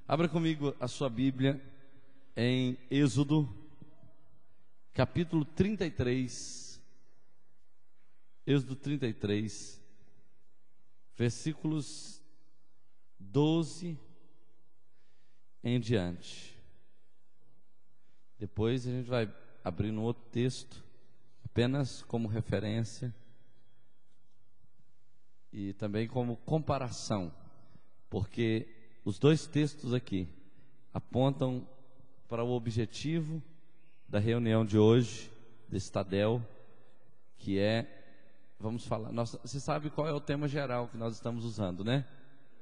Abra comigo a sua Bíblia em Êxodo, capítulo 33. Êxodo 33, versículos 12 em diante. Depois a gente vai abrir no outro texto, apenas como referência e também como comparação, porque os dois textos aqui apontam para o objetivo da reunião de hoje, desse Tadel, que é, vamos falar, você sabe qual é o tema geral que nós estamos usando, né?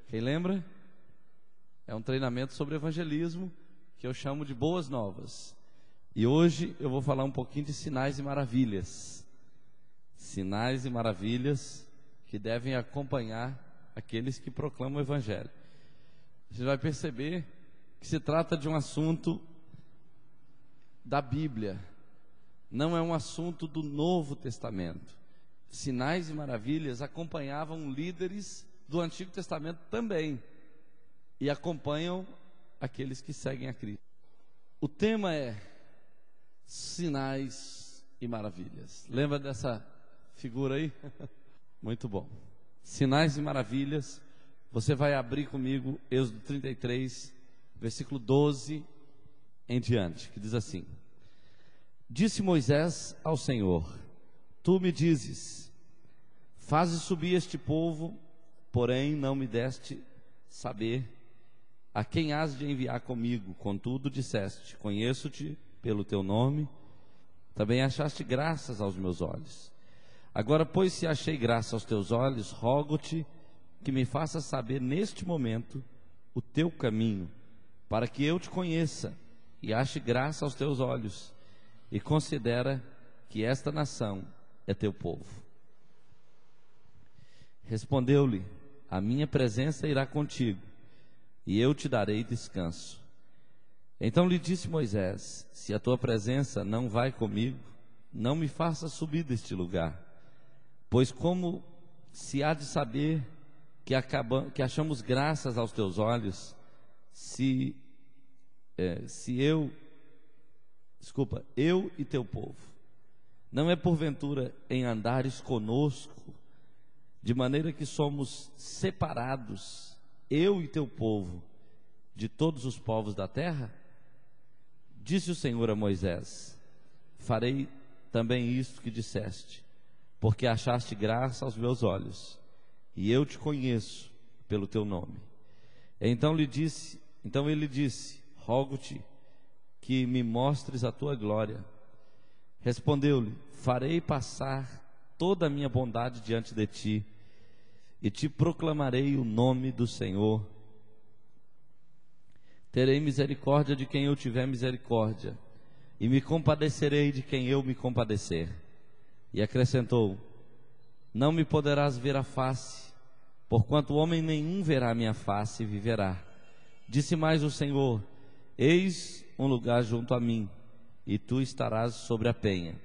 Quem lembra? É um treinamento sobre evangelismo, que eu chamo de Boas Novas. E hoje eu vou falar um pouquinho de sinais e maravilhas. Sinais e maravilhas que devem acompanhar aqueles que proclamam o Evangelho. Você vai perceber que se trata de um assunto da Bíblia, não é um assunto do Novo Testamento. Sinais e maravilhas acompanhavam líderes do Antigo Testamento também, e acompanham aqueles que seguem a Cristo. O tema é sinais e maravilhas. Lembra dessa figura aí? Muito bom. Sinais e maravilhas. Você vai abrir comigo Êxodo 33, versículo 12 em diante, que diz assim: Disse Moisés ao Senhor: Tu me dizes, faze subir este povo, porém não me deste saber a quem has de enviar comigo. Contudo disseste, conheço-te pelo teu nome, também achaste graças aos meus olhos. Agora, pois, se achei graça aos teus olhos, rogo-te que me faças saber neste momento o teu caminho, para que eu te conheça e ache graça aos teus olhos, e considera que esta nação é teu povo. Respondeu-lhe: a minha presença irá contigo, e eu te darei descanso. Então lhe disse Moisés: se a tua presença não vai comigo, não me faças subir deste lugar, pois como se há de saber que achamos graças aos teus olhos, eu e teu povo? Não é porventura em andares conosco, de maneira que somos separados, eu e teu povo, de todos os povos da terra? Disse o Senhor a Moisés: farei também isto que disseste, porque achaste graça aos meus olhos, e eu te conheço pelo teu nome. Então ele disse: rogo-te que me mostres a tua glória. Respondeu-lhe: farei passar toda a minha bondade diante de ti, e te proclamarei o nome do Senhor. Terei misericórdia de quem eu tiver misericórdia, e me compadecerei de quem eu me compadecer. E acrescentou: não me poderás ver a face, porquanto homem nenhum verá a minha face e viverá. Disse mais o Senhor: eis um lugar junto a mim, e tu estarás sobre a penha.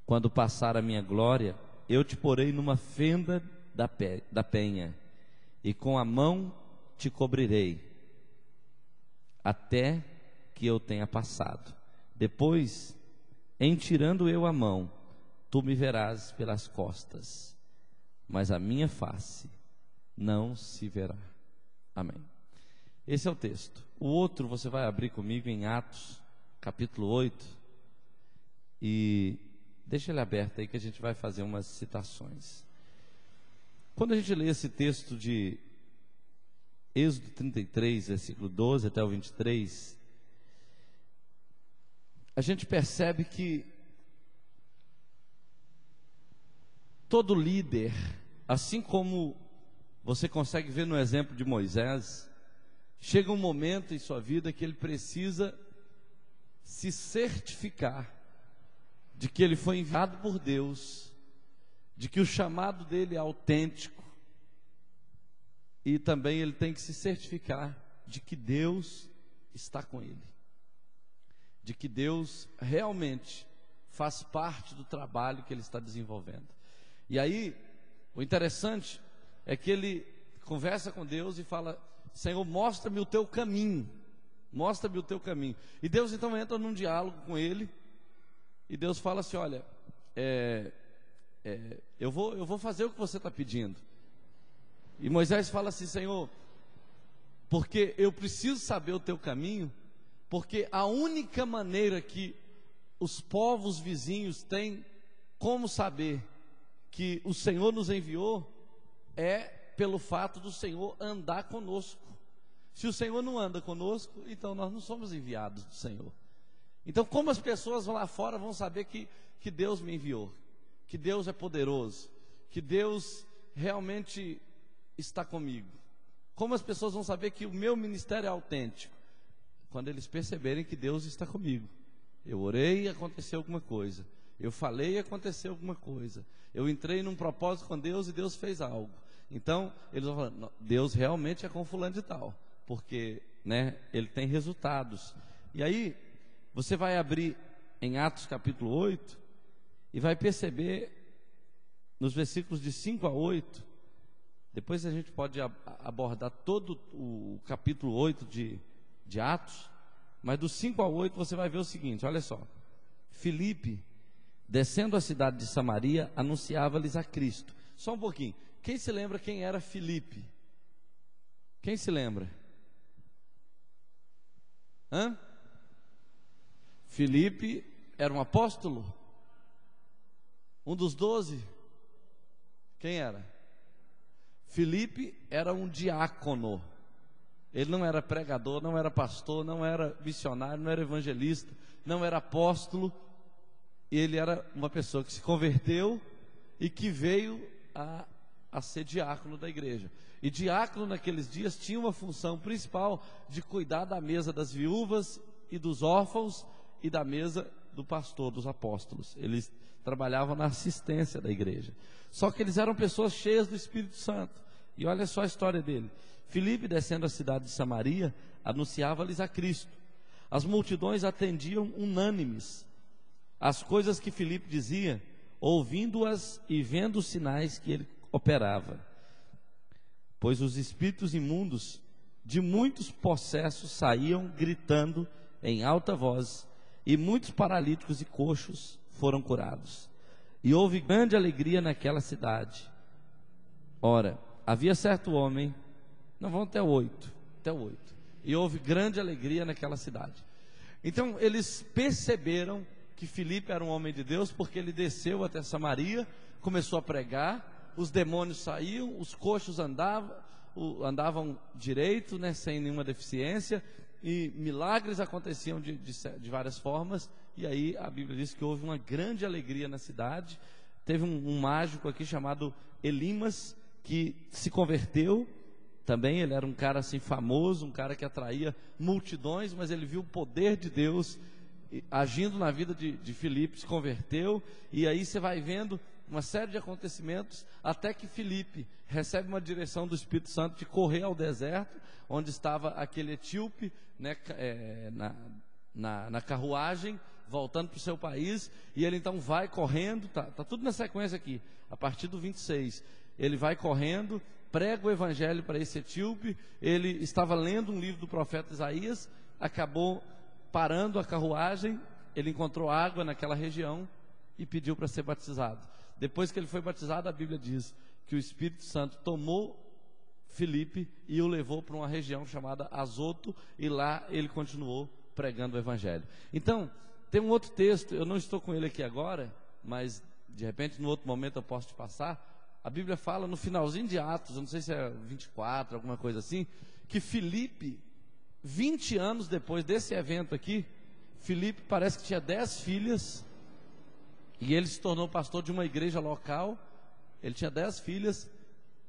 Quando passar a minha glória, eu te porei numa fenda da penha, e com a mão te cobrirei, até que eu tenha passado. Depois, em tirando eu a mão, tu me verás pelas costas, mas a minha face não se verá. Amém. Esse é o texto. O outro você vai abrir comigo em Atos, capítulo 8, e deixa ele aberto aí que a gente vai fazer umas citações. Quando a gente lê esse texto de Êxodo 33, versículo 12 até o 23, a gente percebe que todo líder, assim como você consegue ver no exemplo de Moisés, chega um momento em sua vida que ele precisa se certificar de que ele foi enviado por Deus, de que o chamado dele é autêntico, e também ele tem que se certificar de que Deus está com ele, de que Deus realmente faz parte do trabalho que ele está desenvolvendo. E aí, o interessante é que ele conversa com Deus e fala: Senhor, mostra-me o teu caminho, mostra-me o teu caminho. E Deus então entra num diálogo com ele, e Deus fala assim: olha, eu vou fazer o que você está pedindo. E Moisés fala assim: Senhor, porque eu preciso saber o teu caminho, porque a única maneira que os povos vizinhos têm como saber que o Senhor nos enviou é pelo fato do Senhor andar conosco. Se o Senhor não anda conosco, então nós não somos enviados do Senhor. Então, como as pessoas lá fora vão saber que Deus me enviou, que Deus é poderoso, que Deus realmente está comigo? Como as pessoas vão saber que o meu ministério é autêntico? Quando eles perceberem que Deus está comigo. Eu orei e aconteceu alguma coisa, eu falei e aconteceu alguma coisa, eu entrei num propósito com Deus e Deus fez algo. Então eles vão falar: não, Deus realmente é com fulano de tal, porque, né, ele tem resultados. E aí você vai abrir em Atos capítulo 8 e vai perceber nos versículos de 5 a 8. Depois a gente pode abordar todo o capítulo 8 de Atos, mas do 5 a 8 você vai ver o seguinte: olha só. Filipe, descendo a cidade de Samaria, anunciava-lhes a Cristo. Só um pouquinho. Quem se lembra quem era Filipe? Quem se lembra? Filipe era um apóstolo? Um dos 12? Quem era? Filipe era um diácono. Ele não era pregador, não era pastor, não era missionário, não era evangelista, não era apóstolo. Ele era uma pessoa que se converteu e que veio a ser diácono da igreja. E diácono naqueles dias tinha uma função principal de cuidar da mesa das viúvas e dos órfãos e da mesa do pastor, dos apóstolos. Eles trabalhavam na assistência da igreja. Só que eles eram pessoas cheias do Espírito Santo. E olha só a história dele. Filipe, descendo a cidade de Samaria, anunciava-lhes a Cristo. As multidões atendiam unânimes as coisas que Filipe dizia, ouvindo-as e vendo os sinais que ele operava. Pois os espíritos imundos de muitos possessos saíam gritando em alta voz, e muitos paralíticos e coxos foram curados. E houve grande alegria naquela cidade. Ora, havia certo homem, não vão até o 8. E houve grande alegria naquela cidade. Então eles perceberam que Filipe era um homem de Deus, porque ele desceu até Samaria, começou a pregar, os demônios saíam, os coxos andavam direito, né, sem nenhuma deficiência, e milagres aconteciam de várias formas. E aí a Bíblia diz que houve uma grande alegria na cidade. Teve um mágico aqui chamado Elimas, que se converteu também. Ele era um cara assim famoso, um cara que atraía multidões, mas ele viu o poder de Deus agindo na vida de Filipe, se converteu. E aí você vai vendo uma série de acontecimentos, até que Filipe recebe uma direção do Espírito Santo de correr ao deserto, onde estava aquele etíope, né, na carruagem, voltando para o seu país. E ele então vai correndo, tá tudo na sequência aqui, a partir do 26, ele vai correndo, prega o evangelho para esse etíope. Ele estava lendo um livro do profeta Isaías, acabou parando a carruagem, ele encontrou água naquela região e pediu para ser batizado. Depois que ele foi batizado, a Bíblia diz que o Espírito Santo tomou Filipe e o levou para uma região chamada Azoto, e lá ele continuou pregando o evangelho. Então, tem um outro texto, eu não estou com ele aqui agora, mas de repente no outro momento eu posso te passar. A Bíblia fala no finalzinho de Atos, eu não sei se é 24, alguma coisa assim, que Filipe, 20 anos depois desse evento aqui, Filipe parece que tinha 10 filhas, e ele se tornou pastor de uma igreja local. Ele tinha 10 filhas.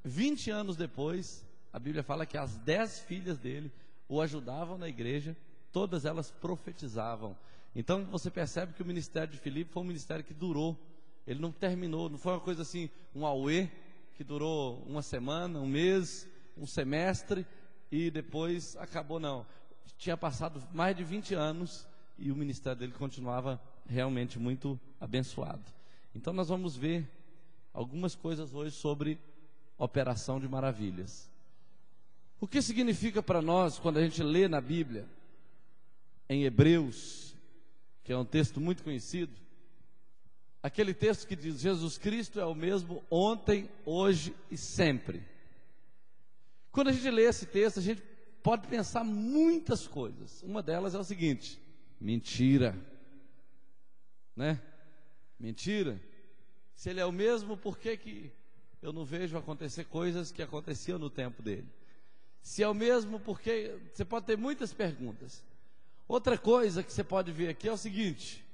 20 anos depois, a Bíblia fala que as 10 filhas dele o ajudavam na igreja, todas elas profetizavam. Então você percebe que o ministério de Filipe foi um ministério que durou. Ele não terminou, não foi uma coisa assim, um auê, que durou uma semana, um mês, um semestre, e depois acabou, não. Tinha passado mais de 20 anos, e o ministério dele continuava realmente muito abençoado. Então nós vamos ver algumas coisas hoje sobre operação de maravilhas. O que significa para nós, quando a gente lê na Bíblia, em Hebreus, que é um texto muito conhecido, aquele texto que diz: Jesus Cristo é o mesmo ontem, hoje e sempre. Quando a gente lê esse texto, a gente pode pensar muitas coisas. Uma delas é o seguinte: mentira, né? Mentira. Se ele é o mesmo, por que eu não vejo acontecer coisas que aconteciam no tempo dele? Se é o mesmo, porque você pode ter muitas perguntas. Outra coisa que você pode ver aqui é o seguinte: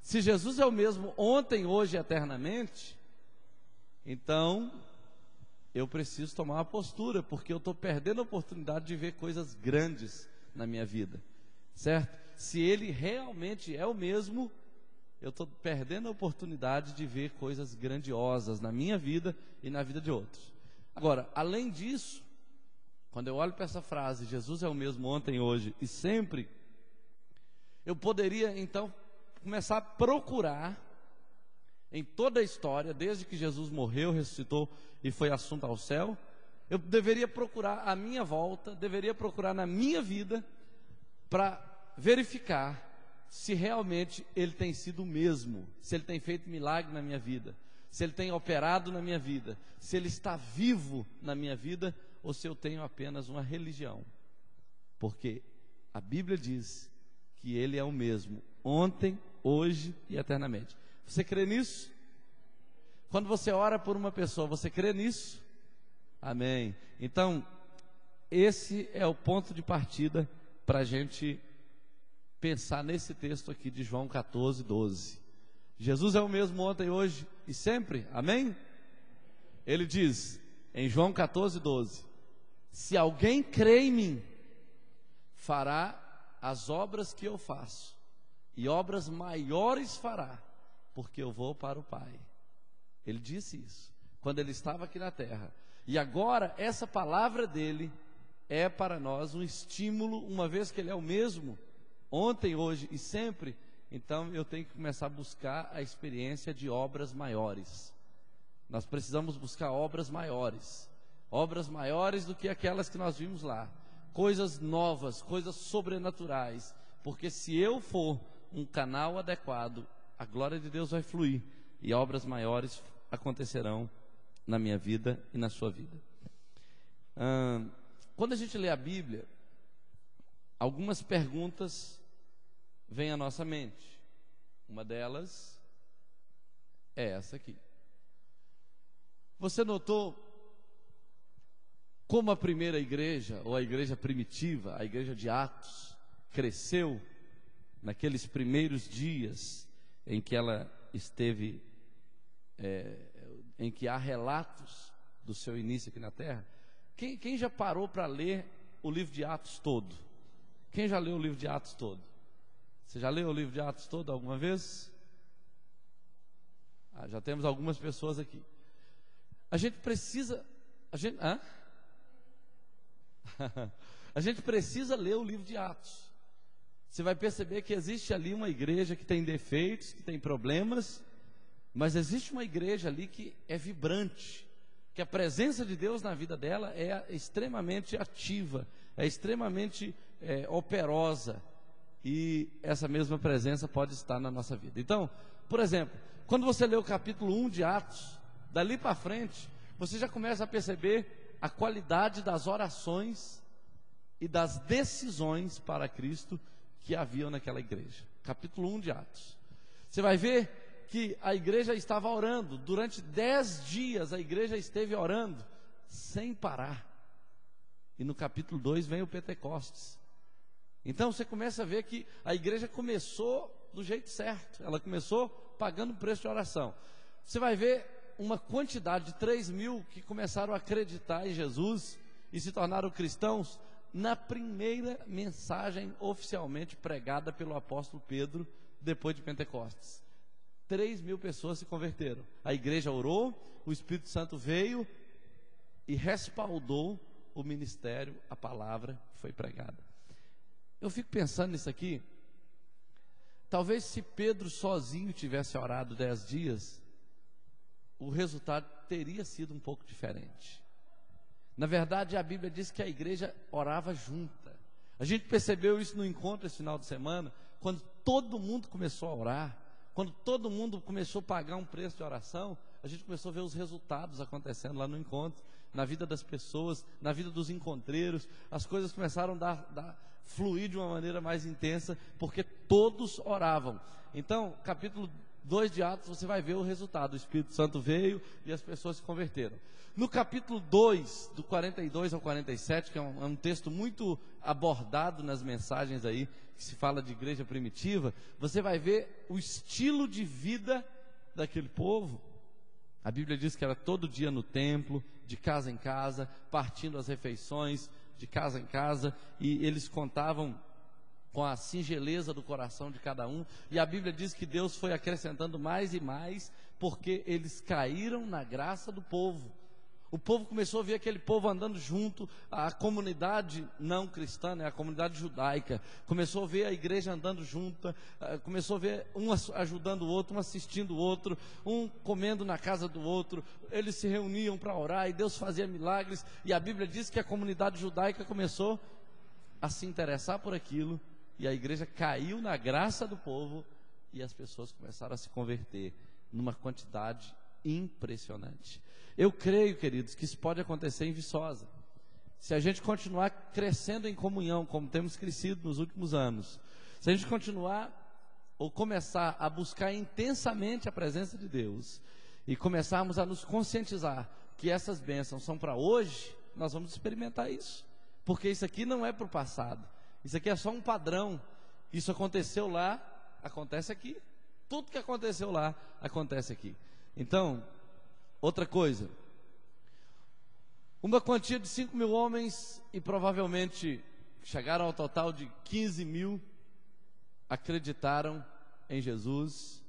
se Jesus é o mesmo ontem, hoje e eternamente, então eu preciso tomar uma postura, porque eu estou perdendo a oportunidade de ver coisas grandes na minha vida, certo? Se ele realmente é o mesmo, eu estou perdendo a oportunidade de ver coisas grandiosas na minha vida e na vida de outros. Agora, além disso, quando eu olho para essa frase, Jesus é o mesmo ontem, hoje e sempre, eu poderia então começar a procurar em toda a história, desde que Jesus morreu, ressuscitou e foi assunto ao céu, eu deveria procurar à minha volta, deveria procurar na minha vida, para verificar se realmente ele tem sido o mesmo, se ele tem feito milagre na minha vida, se ele tem operado na minha vida, se ele está vivo na minha vida, ou se eu tenho apenas uma religião. Porque a Bíblia diz que ele é o mesmo ontem, hoje e eternamente. Você crê nisso? Quando você ora por uma pessoa, você crê nisso? Amém. Então, esse é o ponto de partida para a gente pensar nesse texto aqui de João 14, 12. Jesus é o mesmo ontem, hoje e sempre, amém? Ele diz em João 14, 12: se alguém crê em mim, fará as obras que eu faço, e obras maiores fará, porque eu vou para o Pai. Ele disse isso quando ele estava aqui na terra, e agora essa palavra dele é para nós um estímulo, uma vez que ele é o mesmo ontem, hoje e sempre. Então eu tenho que começar a buscar a experiência de obras maiores. Nós precisamos buscar obras maiores do que aquelas que nós vimos lá, coisas novas, coisas sobrenaturais, porque se eu for um canal adequado, a glória de Deus vai fluir e obras maiores acontecerão na minha vida e na sua vida. Quando a gente lê a Bíblia, algumas perguntas vêm à nossa mente. Uma delas é essa aqui: você notou como a primeira igreja, ou a igreja primitiva, a igreja de Atos, cresceu naqueles primeiros dias em que ela esteve, em que há relatos do seu início aqui na terra? Quem já parou para ler o livro de Atos todo? Quem já leu o livro de Atos todo? Você já leu o livro de Atos todo alguma vez? Já temos algumas pessoas aqui. A gente precisa... A gente precisa ler o livro de Atos. Você vai perceber que existe ali uma igreja que tem defeitos, que tem problemas, mas existe uma igreja ali que é vibrante, que a presença de Deus na vida dela é extremamente ativa, é extremamente operosa, e essa mesma presença pode estar na nossa vida. Então, por exemplo, quando você lê o capítulo 1 de Atos, dali para frente, você já começa a perceber a qualidade das orações e das decisões para Cristo que haviam naquela igreja. Capítulo 1 de Atos. Você vai ver que a igreja estava orando, durante 10 dias a igreja esteve orando, sem parar. E no capítulo 2 vem o Pentecostes. Então você começa a ver que a igreja começou do jeito certo, ela começou pagando o preço de oração. Você vai ver uma quantidade de 3.000 que começaram a acreditar em Jesus e se tornaram cristãos na primeira mensagem oficialmente pregada pelo apóstolo Pedro depois de Pentecostes. 3.000 pessoas se converteram. A igreja orou, o Espírito Santo veio e respaldou o ministério, a palavra que foi pregada. Eu fico pensando nisso aqui. Talvez se Pedro sozinho tivesse orado 10 dias, o resultado teria sido um pouco diferente. Na verdade, a Bíblia diz que a igreja orava junta. A gente percebeu isso no encontro esse final de semana, quando todo mundo começou a orar, quando todo mundo começou a pagar um preço de oração, a gente começou a ver os resultados acontecendo lá no encontro, na vida das pessoas, na vida dos encontreiros. As coisas começaram a fluir de uma maneira mais intensa, porque todos oravam. Então, capítulo 2 de Atos, você vai ver o resultado. O Espírito Santo veio e as pessoas se converteram. No capítulo 2, do 42 ao 47, que é um texto muito abordado nas mensagens aí, que se fala de igreja primitiva, você vai ver o estilo de vida daquele povo. A Bíblia diz que era todo dia no templo, de casa em casa, partindo as refeições, de casa em casa, e eles contavam com a singeleza do coração de cada um, e a Bíblia diz que Deus foi acrescentando mais e mais, porque eles caíram na graça do povo. O povo começou a ver aquele povo andando junto, a comunidade não cristã, a comunidade judaica, começou a ver a igreja andando junta, começou a ver um ajudando o outro, um assistindo o outro, um comendo na casa do outro. Eles se reuniam para orar e Deus fazia milagres, e a Bíblia diz que a comunidade judaica começou a se interessar por aquilo, e a igreja caiu na graça do povo, e as pessoas começaram a se converter numa quantidade impressionante. Eu creio, queridos, que isso pode acontecer em Viçosa, se a gente continuar crescendo em comunhão, como temos crescido nos últimos anos, se a gente continuar ou começar a buscar intensamente a presença de Deus, e começarmos a nos conscientizar que essas bênçãos são para hoje, nós vamos experimentar isso, porque isso aqui não é para o passado, isso aqui é só um padrão. Isso aconteceu lá, acontece aqui. Tudo que aconteceu lá, acontece aqui. Então, outra coisa, uma quantia de 5 mil homens, e provavelmente chegaram ao total de 15 mil, acreditaram em Jesus,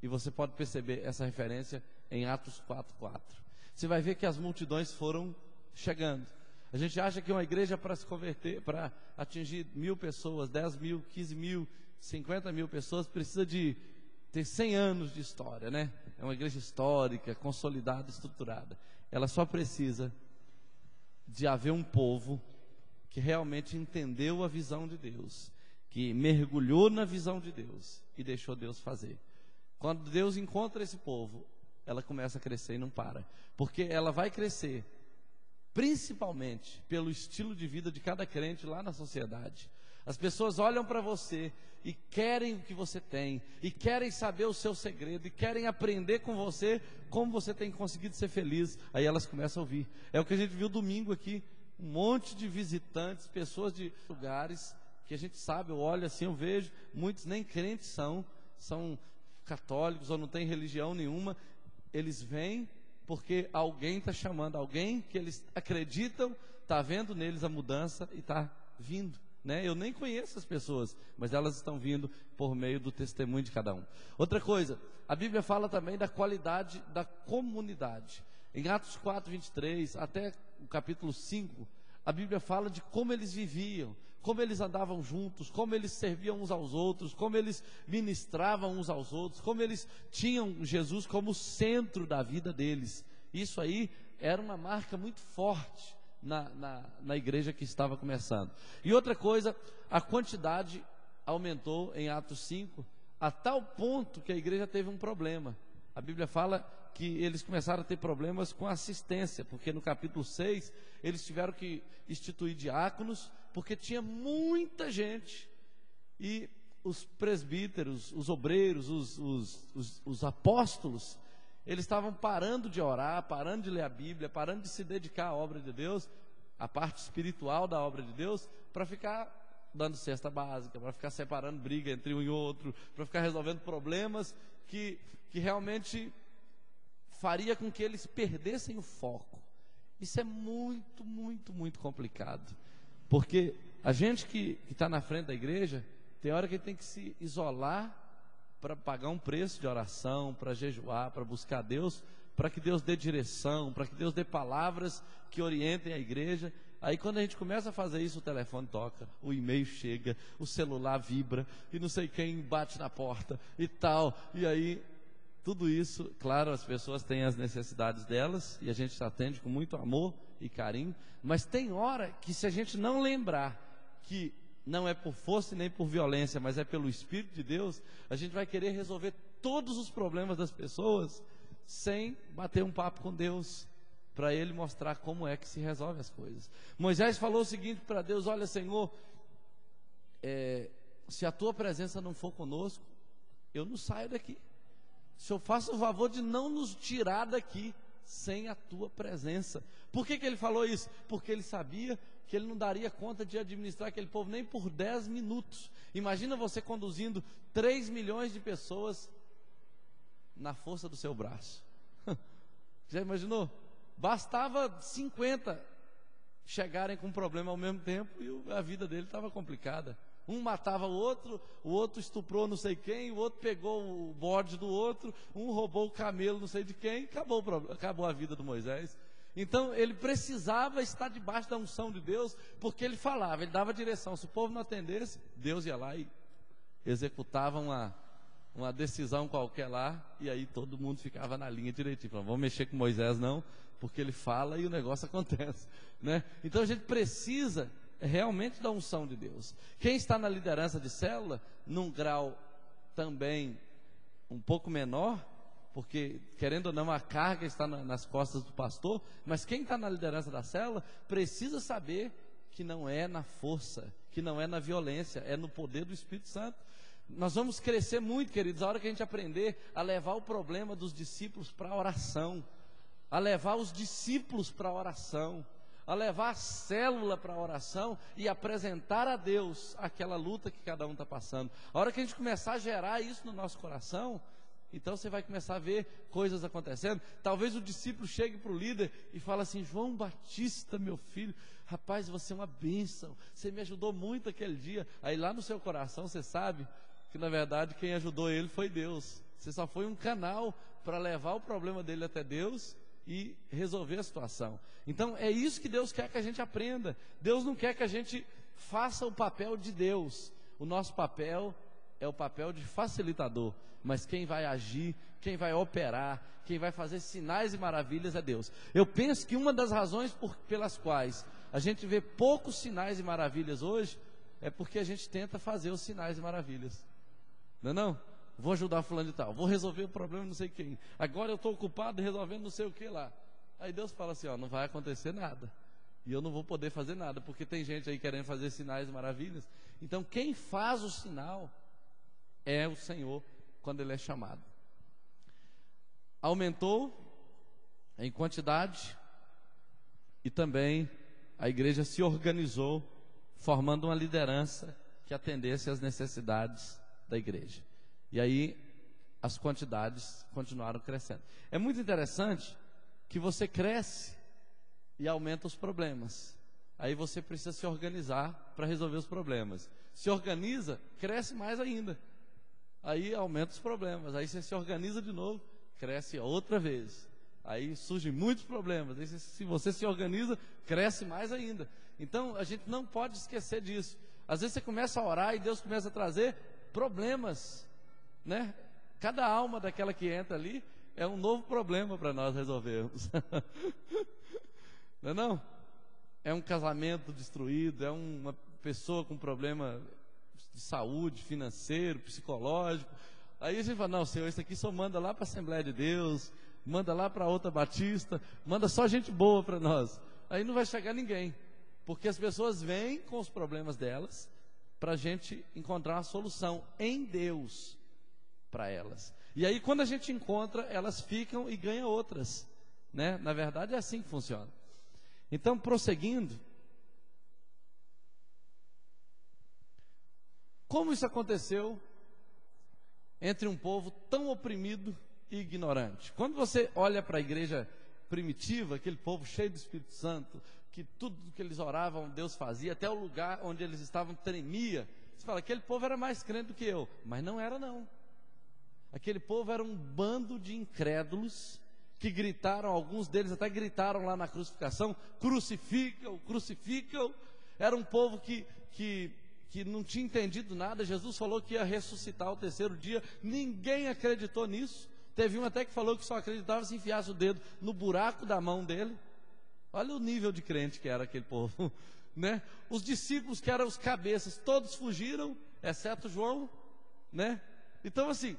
e você pode perceber essa referência em Atos 4:4. Você vai ver que as multidões foram chegando. A gente acha que uma igreja para se converter, para atingir 1.000 pessoas, 10 mil, 15 mil, 50 mil pessoas, precisa de ter 100 anos de história, né? É uma igreja histórica, consolidada, estruturada. Ela só precisa de haver um povo que realmente entendeu a visão de Deus, que mergulhou na visão de Deus e deixou Deus fazer. Quando Deus encontra esse povo, ela começa a crescer e não para, porque ela vai crescer principalmente pelo estilo de vida de cada crente lá na sociedade. As pessoas olham para você e querem o que você tem, e querem saber o seu segredo, e querem aprender com você como você tem conseguido ser feliz. Aí elas começam a ouvir. É o que a gente viu domingo aqui, um monte de visitantes, pessoas de lugares que a gente sabe, eu olho assim, eu vejo, muitos nem crentes são católicos ou não têm religião nenhuma. Eles vêm porque alguém está chamando, alguém que eles acreditam, está vendo neles a mudança e está vindo, né? Eu nem conheço as pessoas, mas elas estão vindo por meio do testemunho de cada um. Outra coisa, a Bíblia fala também da qualidade da comunidade. Em Atos 4:23, até o capítulo 5, a Bíblia fala de como eles viviam, como eles andavam juntos, como eles serviam uns aos outros, como eles ministravam uns aos outros, como eles tinham Jesus como centro da vida deles. Isso aí era uma marca muito forte na igreja que estava começando. E outra coisa, a quantidade aumentou em Atos 5, a tal ponto que a igreja teve um problema. A Bíblia fala que eles começaram a ter problemas com assistência, porque no capítulo 6, eles tiveram que instituir diáconos, porque tinha muita gente, e os presbíteros, os obreiros, os apóstolos, eles estavam parando de orar, parando de ler a Bíblia, parando de se dedicar à obra de Deus, a parte espiritual da obra de Deus, para ficar dando cesta básica, para ficar separando briga entre um e outro, para ficar resolvendo problemas que realmente faria com que eles perdessem o foco. Isso é muito, muito, muito complicado, porque a gente que está na frente da igreja, tem hora que tem que se isolar para pagar um preço de oração, para jejuar, para buscar Deus, para que Deus dê direção, para que Deus dê palavras que orientem a igreja. Aí quando a gente começa a fazer isso, o telefone toca, o e-mail chega, o celular vibra, e não sei quem bate na porta e tal, e aí tudo isso, claro, as pessoas têm as necessidades delas e a gente atende com muito amor e carinho, mas tem hora que, se a gente não lembrar que não é por força e nem por violência, mas é pelo Espírito de Deus, a gente vai querer resolver todos os problemas das pessoas sem bater um papo com Deus, para Ele mostrar como é que se resolve as coisas. Moisés falou o seguinte para Deus: olha, Senhor, se a tua presença não for conosco, eu não saio daqui. O Senhor faça o favor de não nos tirar daqui sem a tua presença. Por que ele falou isso? Porque ele sabia que ele não daria conta de administrar aquele povo nem por 10 minutos. Imagina você conduzindo 3 milhões de pessoas na força do seu braço. Já imaginou? Bastava 50 chegarem com um problema ao mesmo tempo e a vida dele estava complicada. Um matava o outro estuprou não sei quem, o outro pegou o bode do outro, um roubou o camelo não sei de quem, acabou a vida do Moisés. Então ele precisava estar debaixo da unção de Deus, porque ele falava, ele dava direção. Se o povo não atendesse, Deus ia lá e executava uma decisão qualquer lá, e aí todo mundo ficava na linha direitinho. Falava, vamos mexer com Moisés não, porque ele fala e o negócio acontece, né? Então a gente precisa realmente da unção de Deus. Quem está na liderança de célula, num grau também um pouco menor, porque querendo ou não a carga está nas costas do pastor, mas quem está na liderança da célula precisa saber que não é na força, que não é na violência, é no poder do Espírito Santo. Nós vamos crescer muito, queridos, a hora que a gente aprender a levar o problema dos discípulos para a oração, a levar os discípulos para a oração, a levar a célula para a oração e apresentar a Deus aquela luta que cada um está passando. A hora que a gente começar a gerar isso no nosso coração, então você vai começar a ver coisas acontecendo. Talvez o discípulo chegue para o líder e fale assim: João Batista, meu filho, rapaz, você é uma bênção, você me ajudou muito aquele dia. Aí lá no seu coração você sabe que na verdade quem ajudou ele foi Deus. Você só foi um canal para levar o problema dele até Deus e resolver a situação. Então é isso que Deus quer que a gente aprenda. Deus não quer que a gente faça o papel de Deus. O nosso papel é o papel de facilitador, mas quem vai agir, quem vai operar, quem vai fazer sinais e maravilhas é Deus. Eu penso que uma das razões pelas quais a gente vê poucos sinais e maravilhas hoje é porque a gente tenta fazer os sinais e maravilhas. Não é não? Vou ajudar fulano de tal, vou resolver o problema de não sei quem, agora eu estou ocupado resolvendo não sei o que lá. Aí Deus fala assim, ó, não vai acontecer nada, e eu não vou poder fazer nada, porque tem gente aí querendo fazer sinais e maravilhas. Então quem faz o sinal é o Senhor, quando Ele é chamado. Aumentou em quantidade, e também a igreja se organizou, formando uma liderança que atendesse às necessidades da igreja. E aí as quantidades continuaram crescendo. É muito interessante que você cresce e aumenta os problemas. Aí você precisa se organizar para resolver os problemas. Se organiza, cresce mais ainda. Aí aumenta os problemas. Aí você se organiza de novo, cresce outra vez. Aí surgem muitos problemas. Aí se você se organiza, cresce mais ainda. Então a gente não pode esquecer disso. Às vezes você começa a orar e Deus começa a trazer problemas, né? Cada alma daquela que entra ali é um novo problema para nós resolvermos. Não é não? É um casamento destruído, é uma pessoa com problema de saúde, financeiro, psicológico. Aí a gente fala, não, Senhor, isso aqui só manda lá para a Assembleia de Deus, manda lá para outra Batista, manda só gente boa para nós. Aí não vai chegar ninguém, porque as pessoas vêm com os problemas delas, para a gente encontrar uma solução em Deus para elas. E aí quando a gente encontra, elas ficam e ganham outras, né? Na verdade é assim que funciona. Então, prosseguindo, como isso aconteceu entre um povo tão oprimido e ignorante? Quando você olha para a igreja primitiva, aquele povo cheio do Espírito Santo, que tudo que eles oravam, Deus fazia, até o lugar onde eles estavam tremia. Você fala, aquele povo era mais crente do que eu. Mas não era não. Aquele povo era um bando de incrédulos, que gritaram, alguns deles até gritaram lá na crucificação, crucificam, crucificam. Era um povo que não tinha entendido nada. Jesus falou que ia ressuscitar ao terceiro dia, ninguém acreditou nisso. Teve um até que falou que só acreditava se enfiasse o dedo no buraco da mão dele. Olha o nível de crente que era aquele povo, né? Os discípulos, que eram os cabeças, todos fugiram, exceto João, né? Então assim,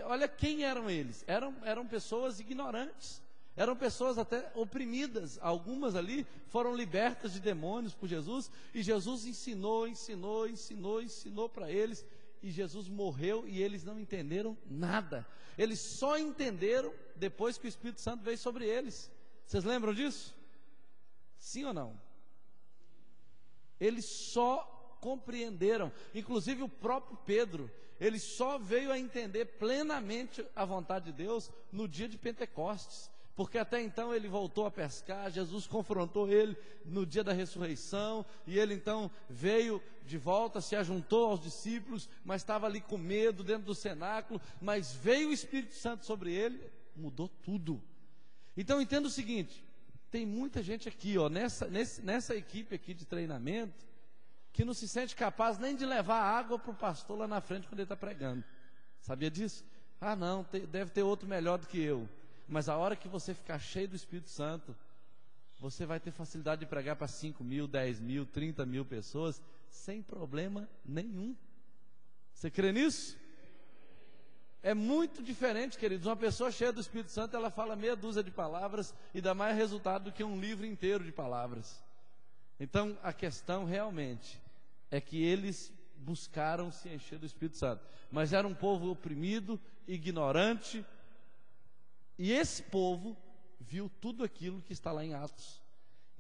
olha quem eram eles. Eram pessoas ignorantes, eram pessoas até oprimidas. Algumas ali foram libertas de demônios por Jesus, e Jesus ensinou para eles, e Jesus morreu e eles não entenderam nada. Eles só entenderam depois que o Espírito Santo veio sobre eles. Vocês lembram disso? Sim ou não? Eles só compreenderam, inclusive o próprio Pedro, ele só veio a entender plenamente a vontade de Deus no dia de Pentecostes, porque até então ele voltou a pescar, Jesus confrontou ele no dia da ressurreição, e ele então veio de volta, se ajuntou aos discípulos, mas estava ali com medo dentro do cenáculo, mas veio o Espírito Santo sobre ele, mudou tudo. Então entenda o seguinte, tem muita gente aqui, ó, nessa equipe aqui de treinamento, que não se sente capaz nem de levar água para o pastor lá na frente quando ele está pregando. Sabia disso? Ah não, deve ter outro melhor do que eu. Mas a hora que você ficar cheio do Espírito Santo, você vai ter facilidade de pregar para 5 mil, 10 mil, 30 mil pessoas, sem problema nenhum. Você crê nisso? É muito diferente, queridos. Uma pessoa cheia do Espírito Santo, ela fala meia dúzia de palavras e dá mais resultado do que um livro inteiro de palavras. Então a questão realmente é que eles buscaram se encher do Espírito Santo, mas era um povo oprimido, ignorante, e esse povo viu tudo aquilo que está lá em Atos.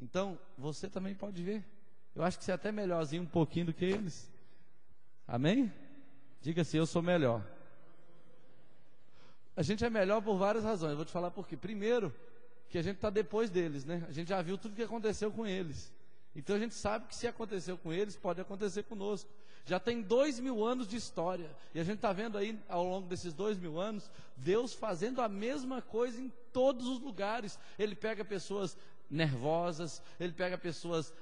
Então você também pode ver. Eu acho que você é até melhorzinho um pouquinho do que eles. Amém? Diga assim, eu sou melhor. A gente é melhor por várias razões, eu vou te falar por quê. Primeiro, que a gente está depois deles, né? A gente já viu tudo que aconteceu com eles. Então a gente sabe que se aconteceu com eles, pode acontecer conosco. Já tem 2000 anos de história, e a gente está vendo aí, ao longo desses 2000 anos, Deus fazendo a mesma coisa em todos os lugares. Ele pega pessoas nervosas, ele pega pessoas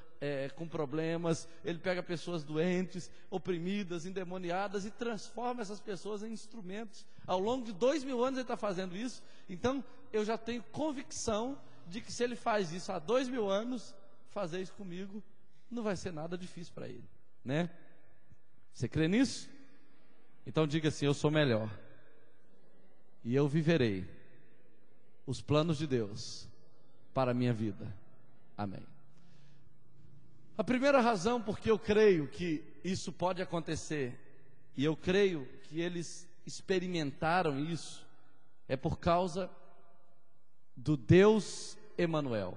com problemas, ele pega pessoas doentes, oprimidas, endemoniadas, e transforma essas pessoas em instrumentos. Ao longo de 2000 anos ele está fazendo isso. Então eu já tenho convicção de que se ele faz isso há 2000 anos, fazer isso comigo não vai ser nada difícil para ele, né? Você crê nisso? Então diga assim, eu sou melhor, e eu viverei os planos de Deus para a minha vida. Amém. A primeira razão porque eu creio que isso pode acontecer, e eu creio que eles experimentaram isso, é por causa do Deus Emanuel,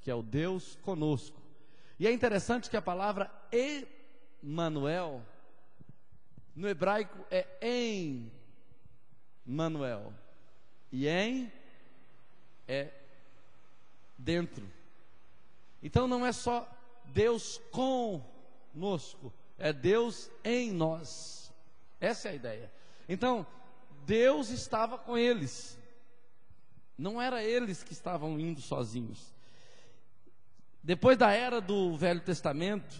que é o Deus conosco. E é interessante que a palavra Emanuel no hebraico é Emmanuel, e em é dentro. Então não é só Deus conosco, é Deus em nós. Essa é a ideia. Então Deus estava com eles, não era eles que estavam indo sozinhos. Depois da era do Velho Testamento,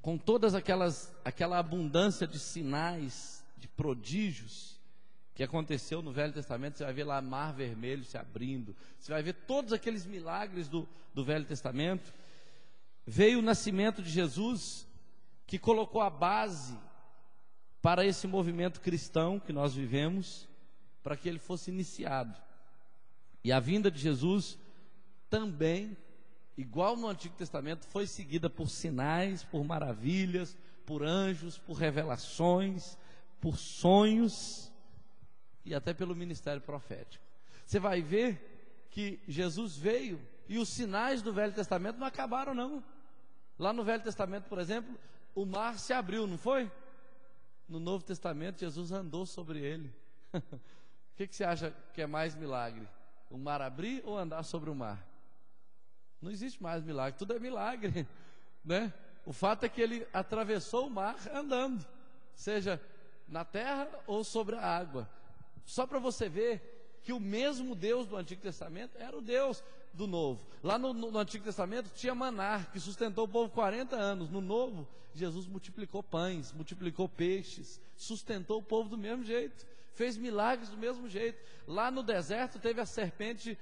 com todas aquela abundância de sinais, de prodígios que aconteceu no Velho Testamento, você vai ver lá Mar Vermelho se abrindo, você vai ver todos aqueles milagres do Velho Testamento. Veio o nascimento de Jesus, que colocou a base para esse movimento cristão que nós vivemos, para que ele fosse iniciado. E a vinda de Jesus também, igual no Antigo Testamento, foi seguida por sinais, por maravilhas, por anjos, por revelações, por sonhos e até pelo ministério profético. Você vai ver que Jesus veio e os sinais do Velho Testamento não acabaram não. Lá no Velho Testamento, por exemplo, o mar se abriu, não foi? No Novo Testamento, Jesus andou sobre ele. O que você acha que é mais milagre? O mar abrir ou andar sobre o mar? Não existe mais milagre, tudo é milagre, né? O fato é que ele atravessou o mar andando, seja na terra ou sobre a água. Só para você ver que o mesmo Deus do Antigo Testamento era o Deus do Novo. Lá no Antigo Testamento tinha maná, que sustentou o povo 40 anos. No Novo, Jesus multiplicou pães, multiplicou peixes, sustentou o povo do mesmo jeito, fez milagres do mesmo jeito. Lá no deserto teve a serpente,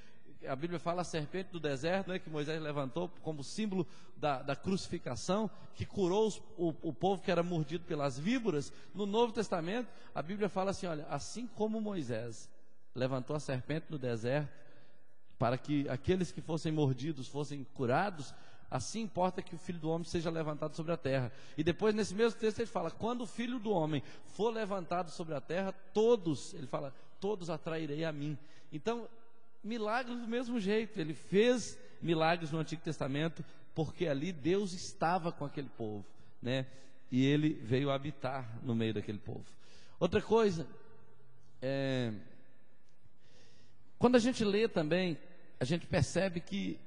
a Bíblia fala a serpente do deserto, né, que Moisés levantou como símbolo da crucificação, que curou o povo que era mordido pelas víboras. No Novo Testamento, a Bíblia fala assim, olha, assim como Moisés levantou a serpente no deserto, para que aqueles que fossem mordidos fossem curados, assim importa que o Filho do Homem seja levantado sobre a terra. E depois nesse mesmo texto ele fala, quando o Filho do Homem for levantado sobre a terra, todos, ele fala, todos atrairei a mim. Então, milagres do mesmo jeito, ele fez milagres no Antigo Testamento, porque ali Deus estava com aquele povo, né? E ele veio habitar no meio daquele povo. Outra coisa, quando a gente lê também, a gente percebe que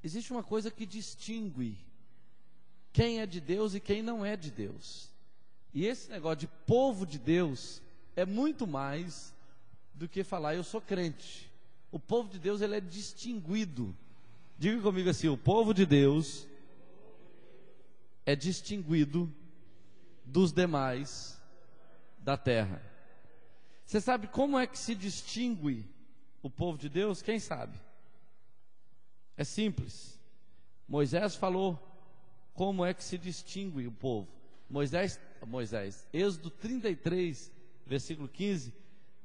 existe uma coisa que distingue quem é de Deus e quem não é de Deus. E esse negócio de povo de Deus é muito mais do que falar eu sou crente. O povo de Deus, ele é distinguido. Diga comigo assim, o povo de Deus é distinguido dos demais da terra. Você sabe como é que se distingue o povo de Deus? Quem sabe? É simples. Moisés falou como é que se distingue o povo. Moisés, Êxodo 33, versículo 15,